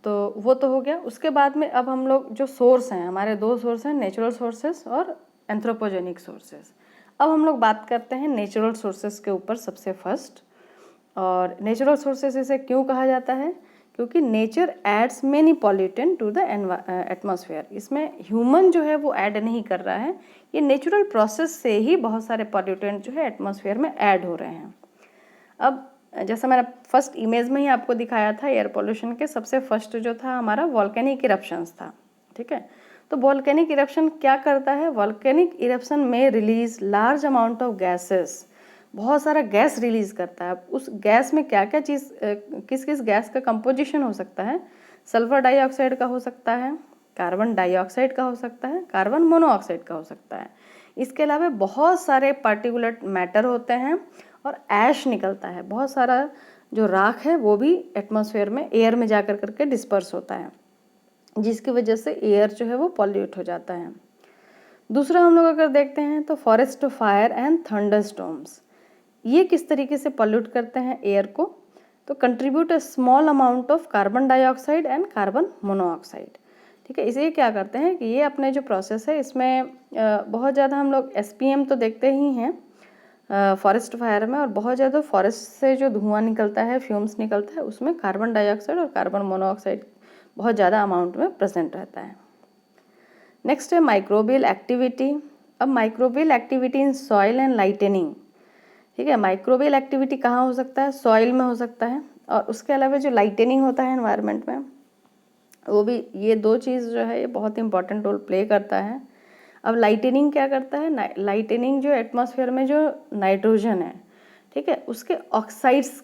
तो वो तो हो गया। उसके बाद में अब हम लोग जो सोर्स हैं, हमारे दो सोर्स हैं, नेचुरल सोर्सेस और एंथ्रोपोजेनिक सोर्सेस। अब हम लोग बात करते हैं नेचुरल सोर्सेस के ऊपर सबसे फर्स्ट। और नेचुरल सोर्सेस इसे क्यों कहा जाता है? क्योंकि nature adds many pollutant to the atmosphere. इसमें ह्यूमन जो है वो ऐड नहीं कर रहा है, ये नेचुरल प्रोसेस से ही बहुत सारे पॉल्यूटेंट जो है एटमॉस्फेयर में ऐड हो रहे हैं। अब जैसा मैंने फर्स्ट इमेज में ही आपको दिखाया था, एयर पोल्यूशन के सबसे फर्स्ट जो था हमारा वॉल्केनिक इरप्शंस था, ठीक है। तो वॉल्केनिक इरप्शन क्या करता है? वॉल्केनिक इरप्शन में release large amount of gases. बहुत सारा गैस रिलीज़ करता है। उस गैस में क्या क्या चीज़ किस किस गैस का कंपोजिशन हो सकता है, सल्फर डाइऑक्साइड का हो सकता है, कार्बन डाइऑक्साइड का हो सकता है, कार्बन मोनोऑक्साइड का हो सकता है। इसके अलावा बहुत सारे पार्टिकुलेट मैटर होते हैं और ऐश निकलता है। बहुत सारा जो राख है वो भी एटमॉस्फेयर में एयर में जाकर करके डिस्पर्स होता है, जिसकी वजह से एयर जो है वो पॉल्यूट हो जाता है। दूसरा हम लोग अगर देखते हैं तो फॉरेस्ट फायर एंड थंडरस्टॉर्म्स, ये किस तरीके से पॉल्यूट करते हैं एयर को, तो contribute a small amount of carbon dioxide and carbon monoxide. ठीक है, इसे क्या करते हैं कि ये अपने जो प्रोसेस है इसमें बहुत ज़्यादा हम लोग SPM तो देखते ही हैं फॉरेस्ट फायर में, और बहुत ज़्यादा फॉरेस्ट से जो धुआं निकलता है, फ्यूम्स निकलता है, उसमें कार्बन डाइऑक्साइड और कार्बन मोनोऑक्साइड बहुत ज़्यादा अमाउंट में प्रेजेंट रहता है। नेक्स्ट है माइक्रोबियल एक्टिविटी। अब microbial activity in soil and lightning. ठीक है, माइक्रोबियल एक्टिविटी कहाँ हो सकता है, सॉइल में हो सकता है, और उसके अलावा जो लाइटनिंग होता है एनवायरनमेंट में, वो भी, ये दो चीज़ जो है ये बहुत इंपॉर्टेंट रोल प्ले करता है। अब लाइटनिंग क्या करता है, लाइटनिंग जो एटमॉस्फेयर में जो नाइट्रोजन है, ठीक है, उसके ऑक्साइड्स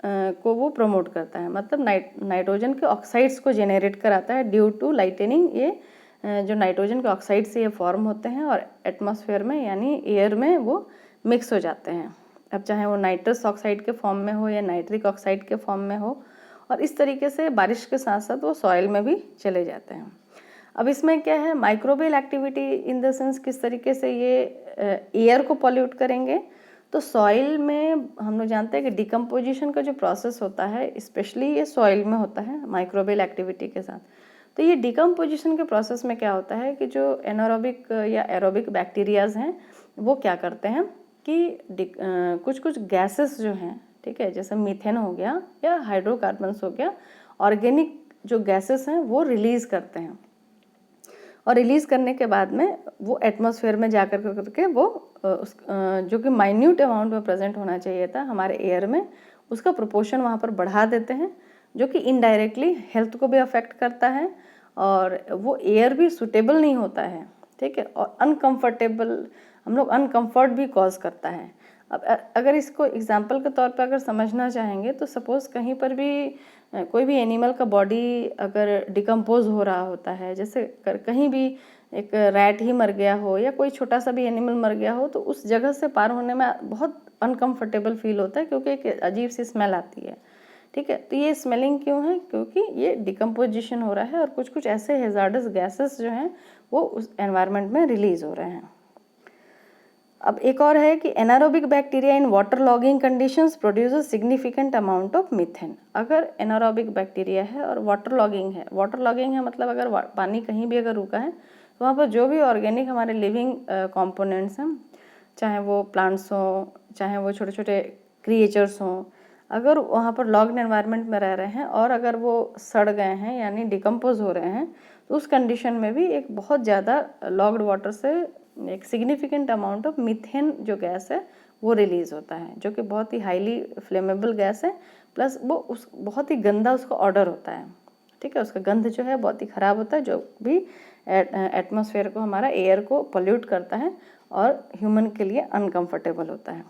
को वो प्रमोट करता है, मतलब नाइट्रोजन के ऑक्साइड्स को जेनरेट कराता है। ड्यू टू लाइटनिंग ये जो नाइट्रोजन के ऑक्साइड से ये फॉर्म होते हैं और एटमॉस्फेयर में यानी एयर में वो मिक्स हो जाते हैं। अब चाहे वो नाइट्रस ऑक्साइड के फॉर्म में हो या नाइट्रिक ऑक्साइड के फॉर्म में हो, और इस तरीके से बारिश के साथ साथ वो सॉइल में भी चले जाते हैं। अब इसमें क्या है, microbial activity in the sense किस तरीके से ये एयर को पॉल्यूट करेंगे, तो सॉइल में हम लोग जानते हैं कि डिकम्पोजिशन का जो प्रोसेस होता है स्पेशली ये सॉइल में होता है माइक्रोबियल एक्टिविटी के साथ। तो ये डिकम्पोजिशन के प्रोसेस में क्या होता है कि जो एनारोबिक या एरोबिक बैक्टीरियाज हैं वो क्या करते हैं कि कुछ कुछ गैसेस जो हैं, ठीक है, जैसे मीथेन हो गया या हाइड्रोकार्बन्स हो गया, ऑर्गेनिक जो गैसेस हैं वो रिलीज़ करते हैं, और रिलीज़ करने के बाद में वो एटमॉस्फेयर में जाकर करके वो जो कि माइन्यूट अमाउंट में प्रेजेंट होना चाहिए था हमारे एयर में, उसका प्रोपोर्शन वहाँ पर बढ़ा देते हैं, जो कि इनडायरेक्टली हेल्थ को भी अफेक्ट करता है और वो एयर भी सूटेबल नहीं होता है। ठीक है, और अनकंफर्टेबल, हम लोग अनकंफर्ट भी कॉज करता है। अब अगर इसको एग्जांपल के तौर पर अगर समझना चाहेंगे तो सपोज़ कहीं पर भी कोई भी एनिमल का बॉडी अगर डिकम्पोज हो रहा होता है, जैसे कहीं भी एक रैट ही मर गया हो या कोई छोटा सा भी एनिमल मर गया हो, तो उस जगह से पार होने में बहुत अनकंफर्टेबल फील होता है क्योंकि एक अजीब सी स्मेल आती है। ठीक है, तो ये स्मेलिंग क्यों है, क्योंकि ये डिकम्पोजिशन हो रहा है और कुछ कुछ ऐसे हेजार्डस गैसेस जो हैं वो उस एनवायरनमेंट में रिलीज हो रहे हैं। अब एक और है कि anaerobic bacteria in water logging conditions produces significant amount of methane. अगर एनारोबिक बैक्टीरिया है और वाटर लॉगिंग है मतलब अगर पानी कहीं भी अगर रुका है तो वहाँ पर जो भी ऑर्गेनिक हमारे लिविंग कंपोनेंट्स हैं, चाहे वो प्लांट्स हों, चाहे वो छोटे छोटे क्रिएचर्स हों, अगर वहाँ पर लॉग्ड एनवायरनमेंट में रह रहे हैं और अगर वो सड़ गए हैं यानी डिकम्पोज हो रहे हैं, तो उस कंडीशन में भी एक बहुत ज़्यादा लॉग्ड वाटर से एक सिग्निफिकेंट अमाउंट ऑफ मीथेन जो गैस है वो रिलीज़ होता है, जो कि बहुत ही हाईली फ्लेमेबल गैस है, प्लस वो उस बहुत ही गंदा उसका ऑर्डर होता है। ठीक है, उसका गंध जो है बहुत ही ख़राब होता है, जो भी एटमॉस्फेयर को, हमारा एयर को पोल्यूट करता है और ह्यूमन के लिए अनकंफर्टेबल होता है।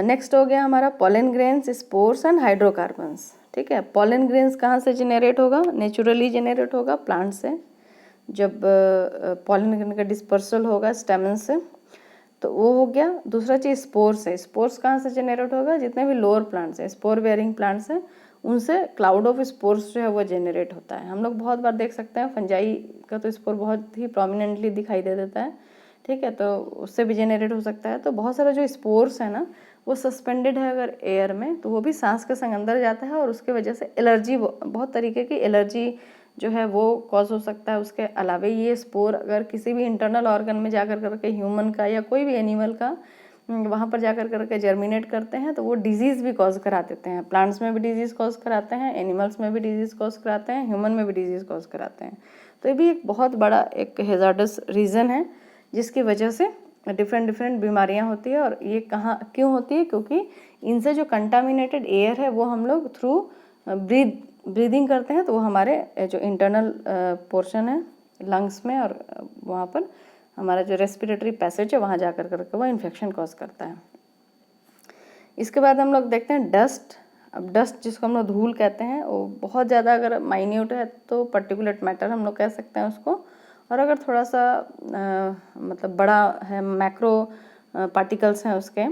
नेक्स्ट हो गया हमारा pollen grains, spores and hydrocarbons. ठीक है, पॉलन ग्रेन्स कहाँ से जेनरेट होगा, नेचुरली जेनरेट होगा प्लांट से। जब पॉलन ग्रेन का डिस्पर्सल होगा स्टेमन से तो वो हो गया। दूसरा चीज़ स्पोर्स है, स्पोर्स कहाँ से जेनरेट होगा, जितने भी लोअर प्लांट्स हैं, स्पोर बेयरिंग प्लांट्स हैं, उनसे क्लाउड ऑफ स्पोर्स जो है वो जेनरेट होता है। हम लोग बहुत बार देख सकते हैं फंजाई का तो स्पोर बहुत ही प्रोमिनेंटली दिखाई दे देता है। ठीक है, तो उससे भी जेनरेट हो सकता है। तो बहुत सारा जो स्पोर्स है ना वो सस्पेंडेड है अगर एयर में, तो वो भी सांस के संग अंदर जाता है और उसके वजह से एलर्जी, बहुत तरीके की एलर्जी जो है वो कॉज हो सकता है। उसके अलावा ये स्पोर अगर किसी भी इंटरनल ऑर्गन में जाकर करके ह्यूमन का या कोई भी एनिमल का वहाँ पर जाकर करके जर्मिनेट करते हैं तो वो डिजीज़ भी कॉज करा देते हैं। प्लांट्स में भी डिजीज़ कॉज कराते हैं, एनिमल्स में भी डिजीज़ कॉज कराते हैं, ह्यूमन में भी डिजीज़ कॉज कराते हैं। तो ये भी एक बहुत बड़ा एक हेजार्डस रीज़न है जिसकी वजह से डिफरेंट बीमारियाँ होती है। और ये कहाँ क्यों होती है, क्योंकि इनसे जो कंटामिनेटेड एयर है वो हम लोग थ्रू ब्रीदिंग करते हैं, तो वो हमारे जो इंटरनल पोर्शन है लंग्स में और वहाँ पर हमारा जो रेस्पिरेटरी पैसेज है वहाँ जा करके वो इन्फेक्शन कॉज करता है। इसके बाद हम लोग देखते हैं डस्ट। अब डस्ट जिसको हम लोग धूल कहते हैं, वो बहुत ज़्यादा अगर माइन्यूट है तो पार्टिकुलेट मैटर हम लोग कह सकते हैं उसको, और अगर थोड़ा सा मतलब बड़ा है, मैक्रो पार्टिकल्स हैं उसके,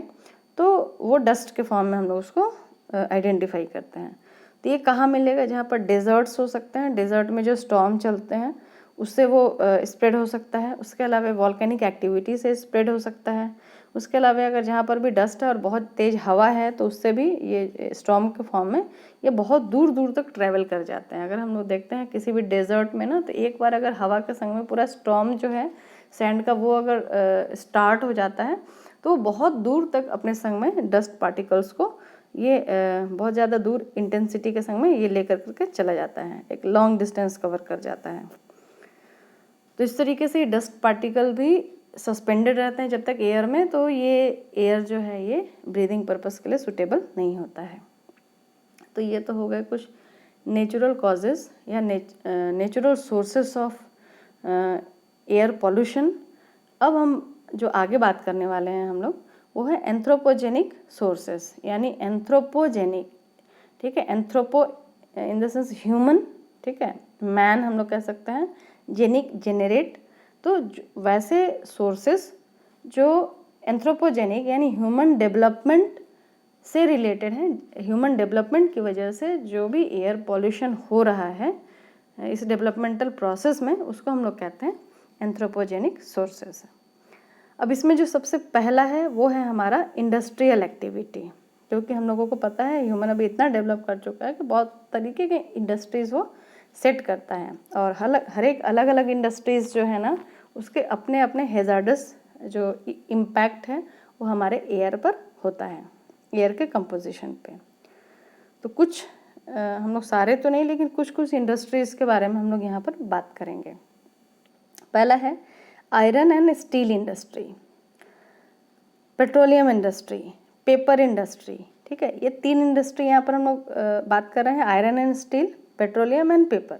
तो वो डस्ट के फॉर्म में हम लोग उसको आइडेंटिफाई करते हैं। तो ये कहाँ मिलेगा? जहाँ पर डेजर्ट्स हो सकते हैं, डेजर्ट में जो स्टॉर्म चलते हैं उससे वो स्प्रेड हो सकता है। उसके अलावा वॉल्केनिक एक्टिविटी से स्प्रेड हो सकता है। उसके अलावा अगर जहाँ पर भी डस्ट है और बहुत तेज़ हवा है तो उससे भी ये स्टॉर्म के फॉर्म में ये बहुत दूर दूर तक ट्रैवल कर जाते हैं। अगर हम लोग देखते हैं किसी भी डेजर्ट में ना, तो एक बार अगर हवा के संग में पूरा स्टॉर्म जो है सैंड का वो अगर स्टार्ट हो जाता है तो वो बहुत दूर तक अपने संग में डस्ट पार्टिकल्स को ये बहुत ज़्यादा दूर इंटेंसिटी के संग में ये लेकर करके चला जाता है, एक लॉन्ग डिस्टेंस कवर कर जाता है। तो इस तरीके से डस्ट पार्टिकल भी सस्पेंडेड रहते हैं जब तक एयर में, तो ये एयर जो है ये ब्रीदिंग पर्पस के लिए सूटेबल नहीं होता है। तो ये तो हो गए कुछ नेचुरल कॉजेज़ या natural sources of air pollution. अब हम जो आगे बात करने वाले हैं हम लोग, वो है एंथ्रोपोजेनिक सोर्सेस, यानी एंथ्रोपोजेनिक, ठीक है, anthropo in the sense human, ठीक है, मैन हम लोग कह सकते हैं, जेनिक जेनरेट। तो वैसे सोर्सेस जो एंथ्रोपोजेनिक यानी ह्यूमन डेवलपमेंट से रिलेटेड हैं, ह्यूमन डेवलपमेंट की वजह से जो भी एयर पॉल्यूशन हो रहा है इस डेवलपमेंटल प्रोसेस में, उसको हम लोग कहते हैं एंथ्रोपोजेनिक सोर्सेस। अब इसमें जो सबसे पहला है वो है हमारा इंडस्ट्रियल एक्टिविटी, क्योंकि हम लोगों को पता है ह्यूमन अभी इतना डेवलप कर चुका है कि बहुत तरीके के इंडस्ट्रीज़ वो सेट करता है, और हर एक अलग अलग इंडस्ट्रीज़ जो है ना, उसके अपने अपने हैज़ार्डस जो इम्पैक्ट है वो हमारे एयर पर होता है, एयर के कंपोजिशन पे। तो कुछ हम लोग सारे तो नहीं, लेकिन कुछ कुछ इंडस्ट्रीज़ के बारे में हम लोग यहाँ पर बात करेंगे। पहला है iron and steel industry, petroleum industry, paper industry, ठीक है। ये तीन इंडस्ट्री यहाँ पर हम लोग बात कर रहे हैं, iron and steel, petroleum and paper.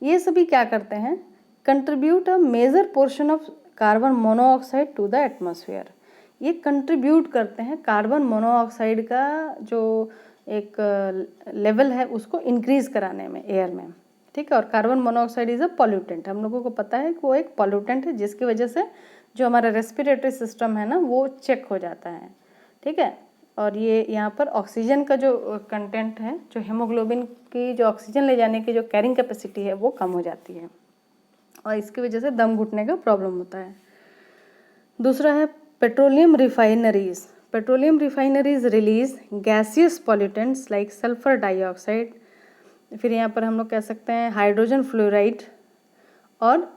ये सभी क्या करते हैं? Contribute a major portion of carbon monoxide to the atmosphere. ये कंट्रीब्यूट करते हैं कार्बन मोनोऑक्साइड का जो एक लेवल है उसको इंक्रीज कराने में एयर में, ठीक है। और carbon monoxide is a pollutant, हम लोगों को पता है कि वो एक पॉल्यूटेंट है जिसकी वजह से जो हमारा रेस्पिरेटरी सिस्टम है ना वो चेक हो जाता है, ठीक है। और ये यहाँ पर ऑक्सीजन का जो कंटेंट है, जो हेमोग्लोबिन की जो ऑक्सीजन ले जाने की जो कैरिंग कैपेसिटी है वो कम हो जाती है, और इसकी वजह से दम घुटने का प्रॉब्लम होता है। दूसरा है petroleum refineries. Petroleum refineries release gaseous pollutants like sulphur dioxide. फिर यहाँ पर हम लोग कह सकते हैं हाइड्रोजन फ्लोराइड और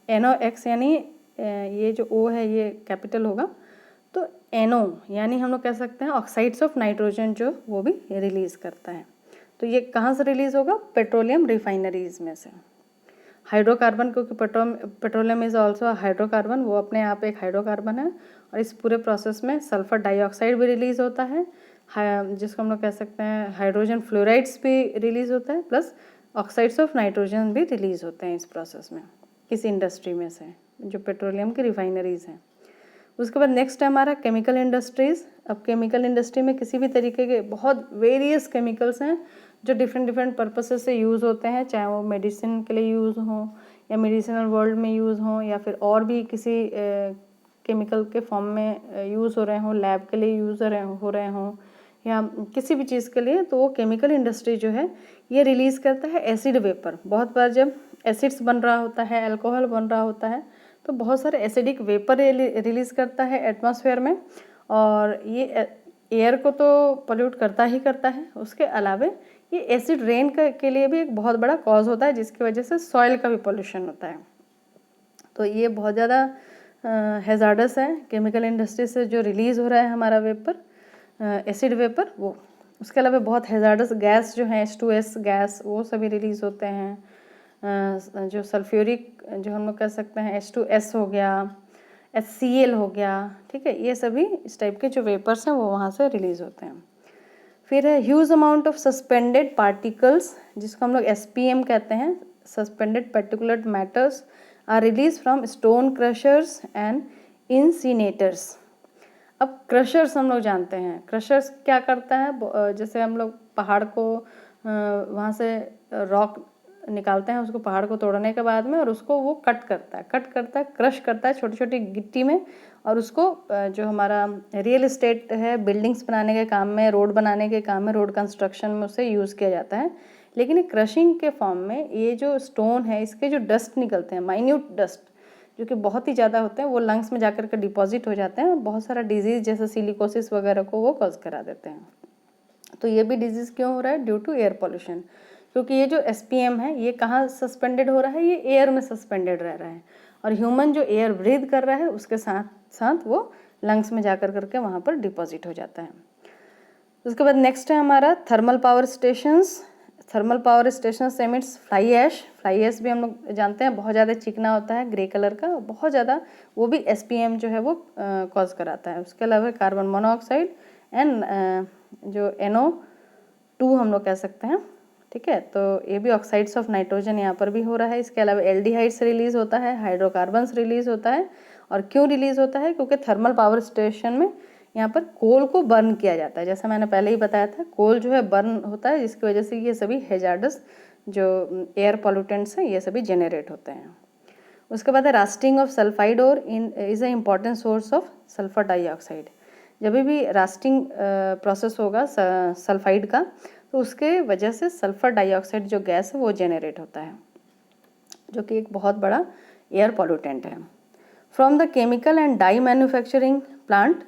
NOx, यानी ये जो O है ये कैपिटल होगा, तो NO यानी हम लोग कह सकते हैं ऑक्साइड्स ऑफ नाइट्रोजन जो वो भी रिलीज़ करता है। तो ये कहाँ से रिलीज़ होगा? पेट्रोलियम रिफाइनरीज में से। हाइड्रोकार्बन, क्योंकि पेट्रोलियम इज़ ऑल्सो हाइड्रोकार्बन, वो अपने आप एक हाइड्रोकार्बन है, और इस पूरे प्रोसेस में सल्फर डाइऑक्साइड भी रिलीज़ होता है, जिसको हम लोग कह सकते हैं हाइड्रोजन फ्लोराइड्स भी रिलीज़ होता है, प्लस ऑक्साइड्स ऑफ नाइट्रोजन भी रिलीज़ होते हैं इस प्रोसेस में, इस इंडस्ट्री में से जो पेट्रोलियम की रिफाइनरीज हैं। उसके बाद नेक्स्ट है हमारा केमिकल इंडस्ट्रीज़। अब केमिकल इंडस्ट्री में किसी भी तरीके के बहुत वेरियस केमिकल्स हैं जो डिफरेंट डिफरेंट पर्पसेस से यूज़ होते हैं, चाहे वो मेडिसिन के लिए यूज़ हों या मेडिसिनल वर्ल्ड में यूज़ हों या फिर और भी किसी केमिकल के फॉर्म में यूज़ हो रहे हों, लैब के लिए यूज़ हो रहे हों या किसी भी चीज़ के लिए। तो वो केमिकल इंडस्ट्री जो है ये रिलीज़ करता है एसिड वेपर। बहुत बार जब एसिड्स बन रहा होता है, अल्कोहल बन रहा होता है, तो बहुत सारे एसिडिक वेपर रिलीज़ करता है एटमॉस्फेयर में, और ये एयर को तो पोल्यूट करता ही करता है, उसके अलावा ये एसिड रेन के लिए भी एक बहुत बड़ा कॉज होता है, जिसकी वजह से सॉइल का भी पोल्यूशन होता है। तो ये बहुत ज़्यादा हैज़ार्डस है केमिकल इंडस्ट्री से जो रिलीज़ हो रहा है हमारा वेपर, एसिड वेपर वो। उसके अलावा बहुत हैज़ार्डस गैस जो है H2S गैस, वो सभी रिलीज़ होते हैं। जो सल्फ्यूरिक जो हम लोग कह सकते हैं H2S हो गया, HCl हो गया, ठीक है, ये सभी इस टाइप के जो वेपर्स हैं वो वहाँ से रिलीज़ होते हैं। फिर है huge amount of suspended particles, जिसको हम लोग SPM कहते हैं, suspended particulate matters are release from stone crushers and incinerators. अब क्रशर्स हम लोग जानते हैं, क्रशर्स क्या करता है, जैसे हम लोग पहाड़ को वहाँ से रॉक निकालते हैं, उसको पहाड़ को तोड़ने के बाद में, और उसको वो कट करता है, क्रश करता है छोटी छोटी गिट्टी में, और उसको जो हमारा रियल इस्टेट है, बिल्डिंग्स बनाने के काम में, रोड बनाने के काम में, रोड कंस्ट्रक्शन में उसे यूज़ किया जाता है। लेकिन क्रशिंग के फॉर्म में ये जो स्टोन है, इसके जो डस्ट निकलते हैं, माइन्यूट डस्ट, जो कि बहुत ही ज़्यादा होते हैं, वो लंग्स में जाकर के डिपॉजिट हो जाते हैं और बहुत सारा डिजीज़ जैसे सिलिकोसिस वगैरह को वो कॉज करा देते हैं। तो ये भी डिजीज़ क्यों हो रहा है? ड्यू टू एयर पॉल्यूशन, क्योंकि ये जो SPM है ये कहाँ सस्पेंडेड हो रहा है? ये एयर में सस्पेंडेड रह रहा है, और ह्यूमन जो एयर ब्रीथ कर रहा है उसके साथ साथ वो लंग्स में जाकर करके वहाँ पर डिपॉजिट हो जाता है। उसके बाद नेक्स्ट है हमारा thermal power stations. Thermal power station emits fly ash. Fly ash भी हम लोग जानते हैं बहुत ज़्यादा चिकना होता है, ग्रे कलर का, बहुत ज़्यादा, वो भी SPM जो है वो कॉज कराता है। उसके अलावा कार्बन मोनोऑक्साइड एंड जो NO2 हम लोग कह सकते हैं, ठीक है। तो ये भी ऑक्साइड्स ऑफ नाइट्रोजन यहाँ पर भी हो रहा है। इसके अलावा एल्डिहाइड्स रिलीज होता है, हाइड्रोकार्बन्स रिलीज होता है। और क्यों रिलीज होता है? क्योंकि थर्मल पावर स्टेशन में यहाँ पर कोल को बर्न किया जाता है, जैसा मैंने पहले ही बताया था, कोल जो है बर्न होता है, जिसकी वजह से ये सभी हैजार्डस जो एयर पॉल्यूटेंट्स हैं ये सभी जेनरेट होते हैं। उसके बाद है रास्टिंग ऑफ सल्फाइड और is a important source of sulphur dioxide. जब भी रास्टिंग प्रोसेस होगा सल्फाइड का, तो उसके वजह से सल्फर डाइऑक्साइड जो गैस है वो जेनरेट होता है, जो कि एक बहुत बड़ा एयर पॉल्यूटेंट है। From the chemical and dye manufacturing plant,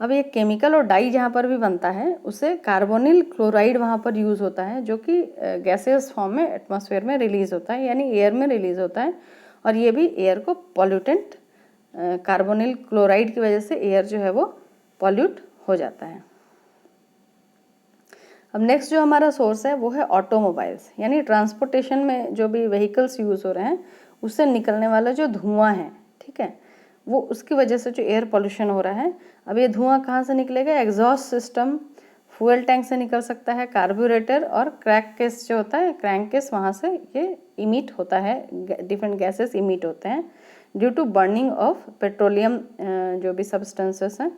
अब ये केमिकल और डाई जहाँ पर भी बनता है उसे कार्बोनिल क्लोराइड वहाँ पर यूज़ होता है, जो कि गैसेस फॉर्म में एटमॉस्फेयर में रिलीज़ होता है, यानी एयर में रिलीज़ होता है, और ये भी एयर को पॉल्यूटेंट, कार्बोनिल क्लोराइड की वजह से एयर जो है वो पॉल्यूट हो जाता है। अब नेक्स्ट जो हमारा सोर्स है वो है ऑटोमोबाइल्स, यानी ट्रांसपोर्टेशन में जो भी व्हीकल्स यूज़ हो रहे हैं उससे निकलने वाला जो धुआं है, ठीक है, वो उसकी वजह से जो एयर पोल्यूशन हो रहा है। अब ये धुआं कहाँ से निकलेगा? एग्जॉस्ट सिस्टम, फ्यूल टैंक से निकल सकता है, कार्बोरेटर और क्रैंक केस जो होता है, क्रैंक केस, वहाँ से ये इमिट होता है, डिफरेंट गैसेस इमिट होते हैं due to burning of petroleum, जो भी सब्सटेंसेस हैं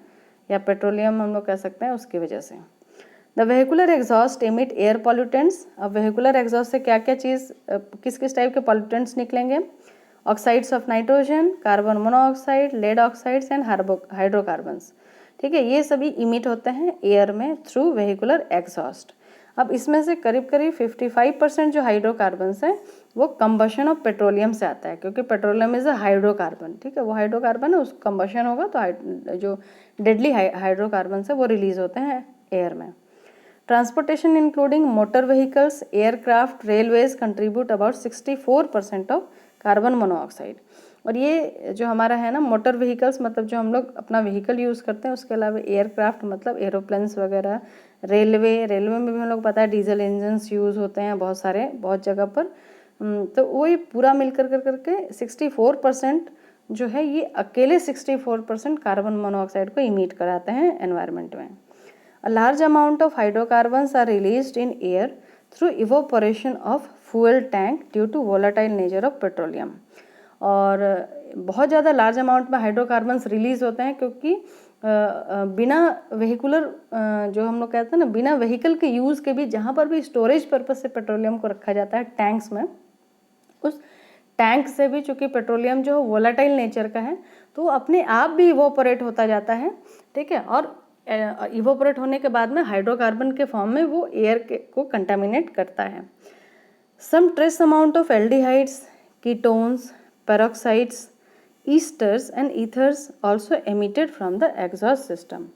या पेट्रोलियम हम लोग कह सकते हैं, उसकी वजह से। The vehicular exhaust emit air pollutants. अब वेहिकुलर एग्जॉस्ट से क्या क्या चीज़, किस किस टाइप के पॉल्यूटेंट्स निकलेंगे? Oxides of nitrogen, carbon monoxide, lead oxides and hydrocarbons, ठीक है, ये सभी इमिट होते हैं एयर में थ्रू वेहिकुलर एग्जॉस्ट। अब इसमें से करीब करीब 55% जो हाइड्रोकार्बन्स हैं वो कंबशन ऑफ पेट्रोलियम से आता है, क्योंकि पेट्रोलियम इज अ हाइड्रोकार्बन, ठीक है, वो हाइड्रोकार्बन है, उस कंबशन होगा तो जो डेडली हाइड्रोकार्बन्स है वो रिलीज होते हैं एयर में। Transportation including motor vehicles, aircraft, railways contribute about 64% of carbon monoxide. और ये जो हमारा है ना मोटर व्हीकल्स, मतलब जो हम लोग अपना व्हीकल यूज़ करते हैं, उसके अलावा एयरक्राफ्ट मतलब एरोप्लेन्स वगैरह, रेलवे में भी हम लोग पता है डीजल इंजन्स यूज़ होते हैं बहुत सारे, बहुत जगह पर। तो वो ये पूरा मिलकर करके 64% जो है, ये अकेले 64% कार्बन मोनोऑक्साइड को इमिट कराते हैं एनवायरनमेंट में। A large amount of hydrocarbons are released in air through evaporation of fuel tank due to volatile nature of petroleum। और बहुत ज़्यादा लार्ज अमाउंट में हाइड्रोकार्बन्स रिलीज होते हैं, क्योंकि बिना वेहिकुलर, जो हम लोग कहते हैं ना, बिना व्हीकल के यूज़ के भी जहाँ पर भी स्टोरेज पर्पज से पेट्रोलियम को रखा जाता है टैंक्स में, उस टैंक से भी चूँकि पेट्रोलियम जो वोलाटाइल नेचर का है तो अपने आप भी इवोपरेट होता जाता है, ठीक है, और इवोपरेट होने के बाद में हाइड्रोकार्बन के फॉर्म में वो एयर को कंटामिनेट करता है। Some trace amount of aldehydes, ketones, peroxides, esters and ethers also emitted from the exhaust system.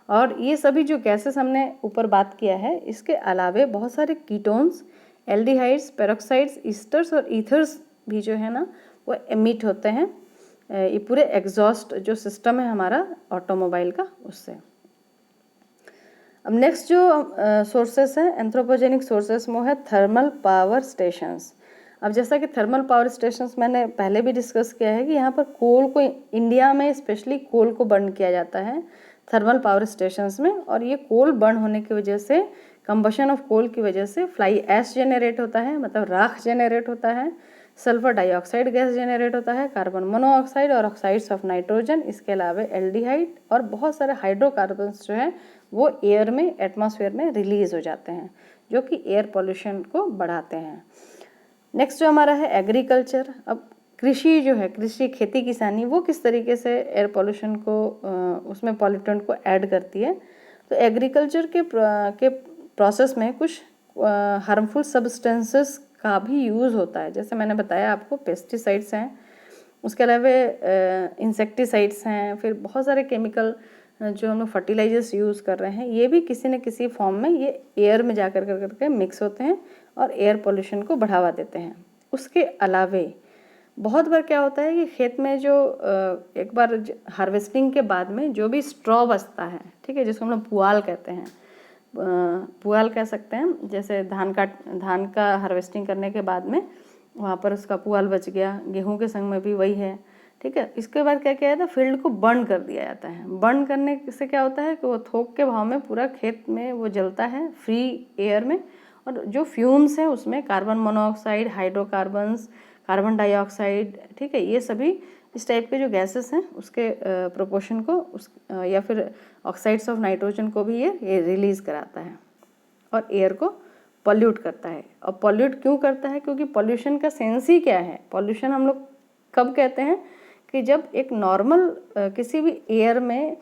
और ये सभी जो गैसेस हमने ऊपर बात किया है, इसके अलावे बहुत सारे कीटोन्स, एल्डिहाइड्स, पेरोक्साइड्स, ईस्टर्स और ईथर्स भी जो है ना वो एमिट होते हैं ये पूरे एग्जॉस्ट जो सिस्टम है हमारा ऑटोमोबाइल का, उससे। अब नेक्स्ट जो सोर्सेस हैं एंथ्रोपोजेनिक सोर्सेस वो है थर्मल पावर स्टेशंस। अब जैसा कि थर्मल पावर स्टेशंस मैंने पहले भी डिस्कस किया है कि यहाँ पर कोल को, इंडिया में स्पेशली कोल को बर्न किया जाता है थर्मल पावर स्टेशंस में, और ये कोल बर्न होने की वजह से, कंबशन ऑफ कोल की वजह से फ्लाई ऐश जेनरेट होता है, मतलब राख जेनरेट होता है। सल्फर डाइऑक्साइड गैस जनरेट होता है, कार्बन मोनोऑक्साइड और ऑक्साइड्स ऑफ नाइट्रोजन, इसके अलावा एल्डिहाइड और बहुत सारे हाइड्रोकार्बन्स जो हैं वो एयर में, एटमॉस्फेयर में रिलीज हो जाते हैं, जो कि एयर पोल्यूशन को बढ़ाते हैं। नेक्स्ट जो हमारा है एग्रीकल्चर। अब कृषि जो है, कृषि खेती किसानी, वो किस तरीके से एयर पोल्यूशन को उसमें पॉल्यूटेंट को ऐड करती है। तो एग्रीकल्चर के प्रोसेस में कुछ हार्मफुल सब्सटेंसेस का भी यूज़ होता है। जैसे मैंने बताया आपको, पेस्टिसाइड्स हैं, उसके अलावा इंसेक्टिसाइड्स हैं, फिर बहुत सारे केमिकल जो हम लोग फर्टिलाइजर्स यूज़ कर रहे हैं, ये भी किसी न किसी फॉर्म में ये एयर में जा करके मिक्स होते हैं और एयर पोल्यूशन को बढ़ावा देते हैं। उसके अलावे बहुत बार क्या होता है कि खेत में जो एक बार हार्वेस्टिंग के बाद में जो भी स्ट्रॉ बचता है, ठीक है, जिसको हम लोग पुआल कहते हैं, पुआल कह सकते हैं। जैसे धान का हार्वेस्टिंग करने के बाद में वहाँ पर उसका पुआल बच गया, गेहूं के संग में भी वही है, ठीक है। इसके बाद क्या किया जाता है, फील्ड को बर्न कर दिया जाता है। बर्न करने से क्या होता है कि वो थोक के भाव में पूरा खेत में वो जलता है फ्री एयर में, और जो फ्यूम्स हैं उसमें carbon monoxide, hydrocarbons, carbon dioxide, ठीक है, ये सभी इस टाइप के जो गैसेस हैं उसके प्रोपोर्शन को या फिर ऑक्साइड्स ऑफ नाइट्रोजन को भी ये रिलीज़ कराता है और एयर को पॉल्यूट करता है। और पॉल्यूट क्यों करता है, क्योंकि पॉल्यूशन का सेंस ही क्या है। पॉल्यूशन हम लोग कब कहते हैं कि जब एक नॉर्मल किसी भी एयर में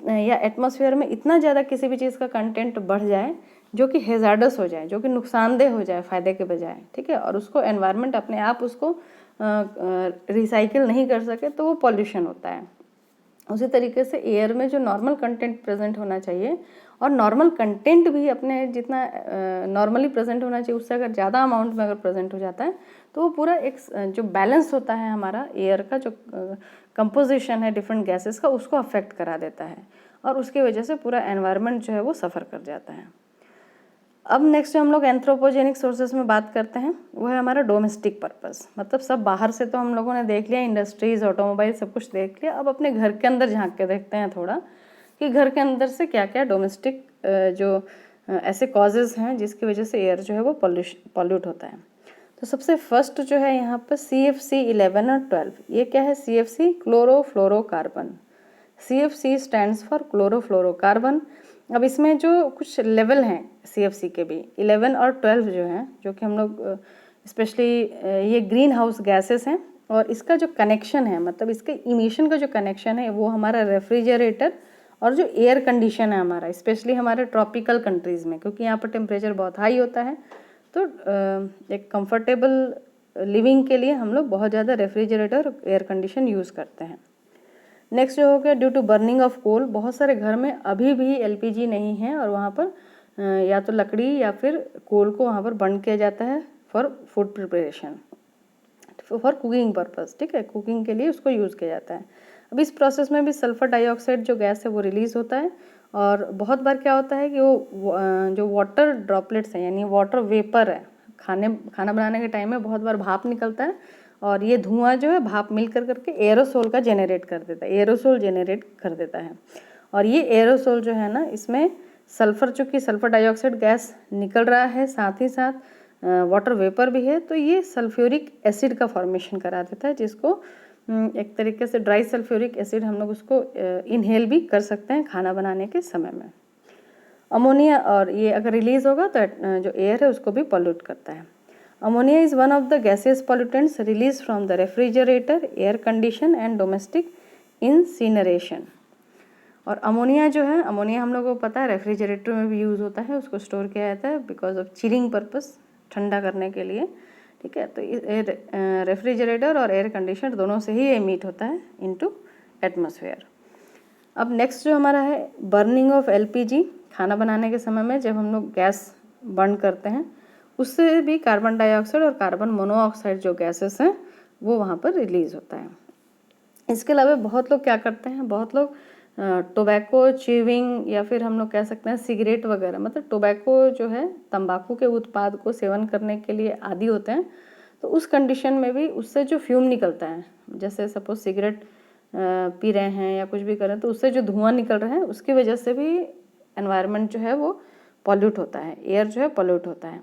या एटमॉस्फेयर में इतना ज़्यादा किसी भी चीज़ का कंटेंट बढ़ जाए जो कि हेजार्डस हो जाए, जो कि नुकसानदेह हो जाए फ़ायदे के बजाय, ठीक है, और उसको एनवायरनमेंट अपने आप उसको रिसाइकिल नहीं कर सके, तो वो पॉल्यूशन होता है। उसी तरीके से एयर में जो नॉर्मल कंटेंट प्रेजेंट होना चाहिए, और नॉर्मल कंटेंट भी अपने जितना नॉर्मली प्रेजेंट होना चाहिए उससे अगर ज़्यादा अमाउंट में अगर प्रेजेंट हो जाता है तो वो पूरा एक जो बैलेंस होता है हमारा एयर का, जो कंपोजिशन है डिफरेंट गैसेस का, उसको अफेक्ट करा देता है और उसकी वजह से पूरा एनवायरनमेंट जो है वो सफ़र कर जाता है। अब नेक्स्ट हम लोग एंथ्रोपोजेनिक सोर्सेज में बात करते हैं, वो है हमारा डोमेस्टिक पर्पस। मतलब सब बाहर से तो हम लोगों ने देख लिया, इंडस्ट्रीज़, ऑटोमोबाइल, सब कुछ देख लिया। अब अपने घर के अंदर झांक के देखते हैं थोड़ा कि घर के अंदर से क्या क्या डोमेस्टिक जो ऐसे कॉजेज़ हैं जिसकी वजह से एयर जो है वो पॉल्यूट होता है। तो सबसे फर्स्ट जो है यहाँ पर CFC 11 और 12। ये क्या है CFC? Chlorofluorocarbon. CFC stands for chlorofluorocarbon. अब इसमें जो कुछ लेवल हैं CFC के भी 11 और 12 जो हैं, जो कि हम लोग स्पेशली ये ग्रीन हाउस गैसेस हैं, और इसका जो कनेक्शन है, मतलब इसके इमिशन का जो कनेक्शन है वो हमारा रेफ्रिजरेटर और जो एयर कंडीशन है हमारा, स्पेशली हमारे ट्रॉपिकल कंट्रीज़ में, क्योंकि यहाँ पर टेम्परेचर बहुत हाई होता है, तो एक कंफर्टेबल लिविंग के लिए हम लोग बहुत ज़्यादा रेफ्रिजरेटर और एयर कंडीशन यूज़ करते हैं। नेक्स्ट जो हो गया due to burning of coal. बहुत सारे घर में अभी भी LPG नहीं है और वहाँ पर या तो लकड़ी या फिर कोल को वहाँ पर बर्न किया जाता है for food preparation, for cooking purpose, ठीक है, कुकिंग के लिए उसको यूज़ किया जाता है। अब इस प्रोसेस में भी सल्फर डाइऑक्साइड जो गैस है वो रिलीज़ होता है, और बहुत बार क्या होता है कि वो जो वाटर ड्रॉपलेट्स हैं, यानी वाटर वेपर है, खाना बनाने के टाइम में बहुत बार भाप निकलता है, और ये धुआं जो है भाप मिल करके एरोसोल का जेनरेट कर देता है, एरोसोल जेनरेट कर देता है। और ये एरोसोल जो है ना, इसमें सल्फ़र, चूँकि सल्फ़र डाइऑक्साइड गैस निकल रहा है, साथ ही साथ वाटर वेपर भी है, तो ये सल्फ्यूरिक एसिड का फॉर्मेशन करा देता है, जिसको एक तरीके से ड्राई सल्फ्यूरिक एसिड हम लोग उसको इनहेल भी कर सकते हैं खाना बनाने के समय में। अमोनिया, और ये अगर रिलीज़ होगा तो जो एयर है उसको भी पॉल्यूट करता है। Ammonia is one of the gases pollutants release from the refrigerator, air condition and domestic incineration. और अमोनिया जो है, अमोनिया हम लोगों को पता है रेफ्रिजरेटर में भी यूज़ होता है, उसको स्टोर किया जाता है बिकॉज ऑफ चिलिंग पर्पस, ठंडा करने के लिए, ठीक है। तो रेफ्रिजरेटर और एयर कंडीशनर दोनों से ही ये मीट होता है इनटू एटमॉस्फेयर। अब नेक्स्ट जो हमारा है बर्निंग ऑफ LPG। खाना बनाने के समय में जब हम लोग गैस बर्न करते हैं, उससे भी कार्बन डाइऑक्साइड और कार्बन मोनोऑक्साइड जो गैसेस हैं वो वहाँ पर रिलीज़ होता है। इसके अलावा बहुत लोग क्या करते हैं, बहुत लोग टोबैको च्यूइंग या फिर हम लोग कह सकते हैं सिगरेट वगैरह, मतलब टोबैको जो है तंबाकू के उत्पाद को सेवन करने के लिए आदी होते हैं। तो उस कंडीशन में भी उससे जो फ्यूम निकलता है, जैसे सपोज सिगरेट पी रहे हैं या कुछ भी कर रहे हैं, तो उससे जो धुआं निकल रहा है उसकी वजह से भी एनवायरनमेंट जो है वो पॉल्यूट होता है, एयर जो है पॉल्यूट होता है।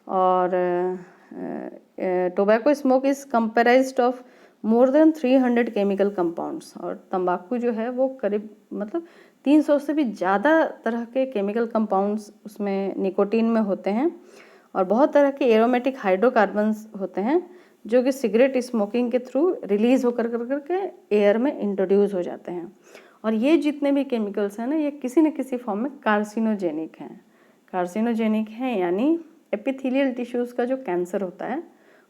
और tobacco smoke is comprised of more than 300 chemical compounds. और तंबाकू जो है वो करीब मतलब 300 से भी ज़्यादा तरह के केमिकल कंपाउंड्स उसमें निकोटीन में होते हैं, और बहुत तरह के एरोमेटिक हाइड्रोकार्बन्स होते हैं जो कि सिगरेट स्मोकिंग के थ्रू रिलीज़ होकर करके एयर में इंट्रोड्यूस हो जाते हैं। और ये जितने भी केमिकल्स हैं ना, ये किसी न किसी फॉर्म में कार्सिनोजेनिक हैं। कार्सिनोजेनिक हैं यानी एपिथेलियल टिश्यूज़ का जो कैंसर होता है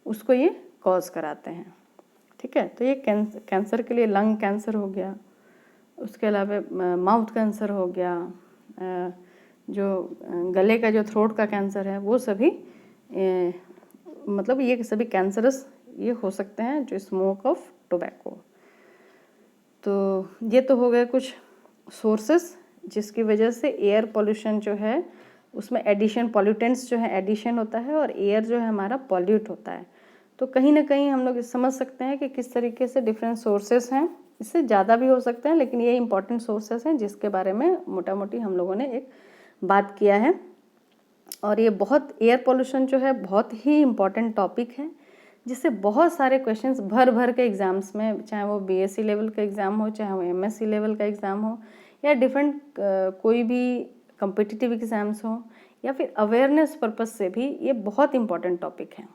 उसको ये कॉज कराते हैं। ठीक है, तो ये कैंसर के लिए लंग कैंसर हो गया, उसके अलावा माउथ कैंसर हो गया, जो गले का जो थ्रोट का कैंसर है वो सभी मतलब ये सभी कैंसरस ये हो सकते हैं जो स्मोक ऑफ टोबैको। तो ये तो हो गए कुछ सोर्सेस जिसकी वजह से एयर पोल्यूशन जो है उसमें एडिशन, पॉल्यूटेंट्स जो है एडिशन होता है और एयर जो है हमारा पॉल्यूट होता है। तो कहीं ना कहीं हम लोग समझ सकते हैं कि किस तरीके से डिफरेंट सोर्सेस हैं, इससे ज़्यादा भी हो सकते हैं, लेकिन ये इंपॉर्टेंट सोर्सेस हैं जिसके बारे में मोटा मोटी हम लोगों ने एक बात किया है। और ये बहुत एयर पोल्यूशन जो है बहुत ही इम्पॉर्टेंट टॉपिक है जिससे बहुत सारे क्वेश्चंस भर भर के एग्ज़ाम्स में, चाहे वो बीएससी लेवल का एग्ज़ाम हो, चाहे वो एमएससी लेवल का एग्ज़ाम हो, या डिफरेंट कोई भी कम्पिटिटिव एग्ज़ाम्स हो, या फिर अवेयरनेस पर्पस से भी ये बहुत इम्पॉर्टेंट टॉपिक है।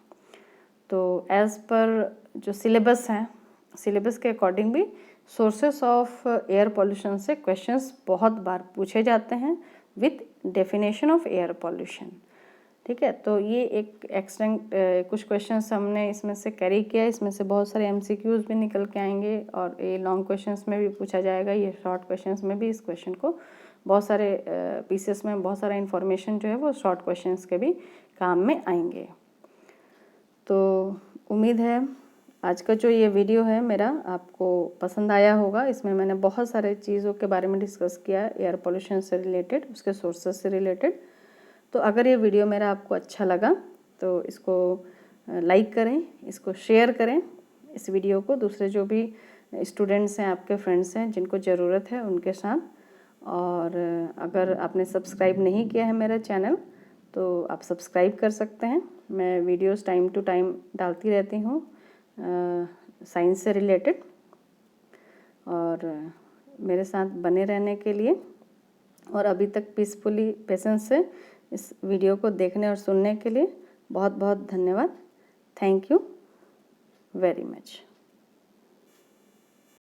तो एज़ पर जो सिलेबस है, सिलेबस के अकॉर्डिंग भी सोर्सेस ऑफ एयर पोल्यूशन से क्वेश्चंस बहुत बार पूछे जाते हैं with definition of air pollution. ठीक है, तो ये एक एक्सटेंट कुछ क्वेश्चंस हमने इसमें से कैरी किया, इसमें से बहुत सारे एमसीक्यूज भी निकल के आएंगे और ये लॉन्ग क्वेश्चंस में भी पूछा जाएगा, ये शॉर्ट क्वेश्चंस में भी इस क्वेश्चन को बहुत सारे पीसेस में बहुत सारा इन्फॉर्मेशन जो है वो शॉर्ट क्वेश्चंस के भी काम में आएंगे। तो उम्मीद है आज का जो ये वीडियो है मेरा आपको पसंद आया होगा। इसमें मैंने बहुत सारे चीज़ों के बारे में डिस्कस किया, एयर पोल्यूशन से रिलेटेड, उसके सोर्सेस से रिलेटेड। तो अगर ये वीडियो मेरा आपको अच्छा लगा तो इसको लाइक करें, इसको शेयर करें, इस वीडियो को दूसरे जो भी स्टूडेंट्स हैं, आपके फ्रेंड्स हैं जिनको ज़रूरत है उनके साथ। और अगर आपने सब्सक्राइब नहीं किया है मेरा चैनल तो आप सब्सक्राइब कर सकते हैं। मैं वीडियोस टाइम टू टाइम डालती रहती हूँ साइंस से रिलेटेड। और मेरे साथ बने रहने के लिए और अभी तक पीसफुली पेशेंस से इस वीडियो को देखने और सुनने के लिए बहुत बहुत धन्यवाद। Thank you very much.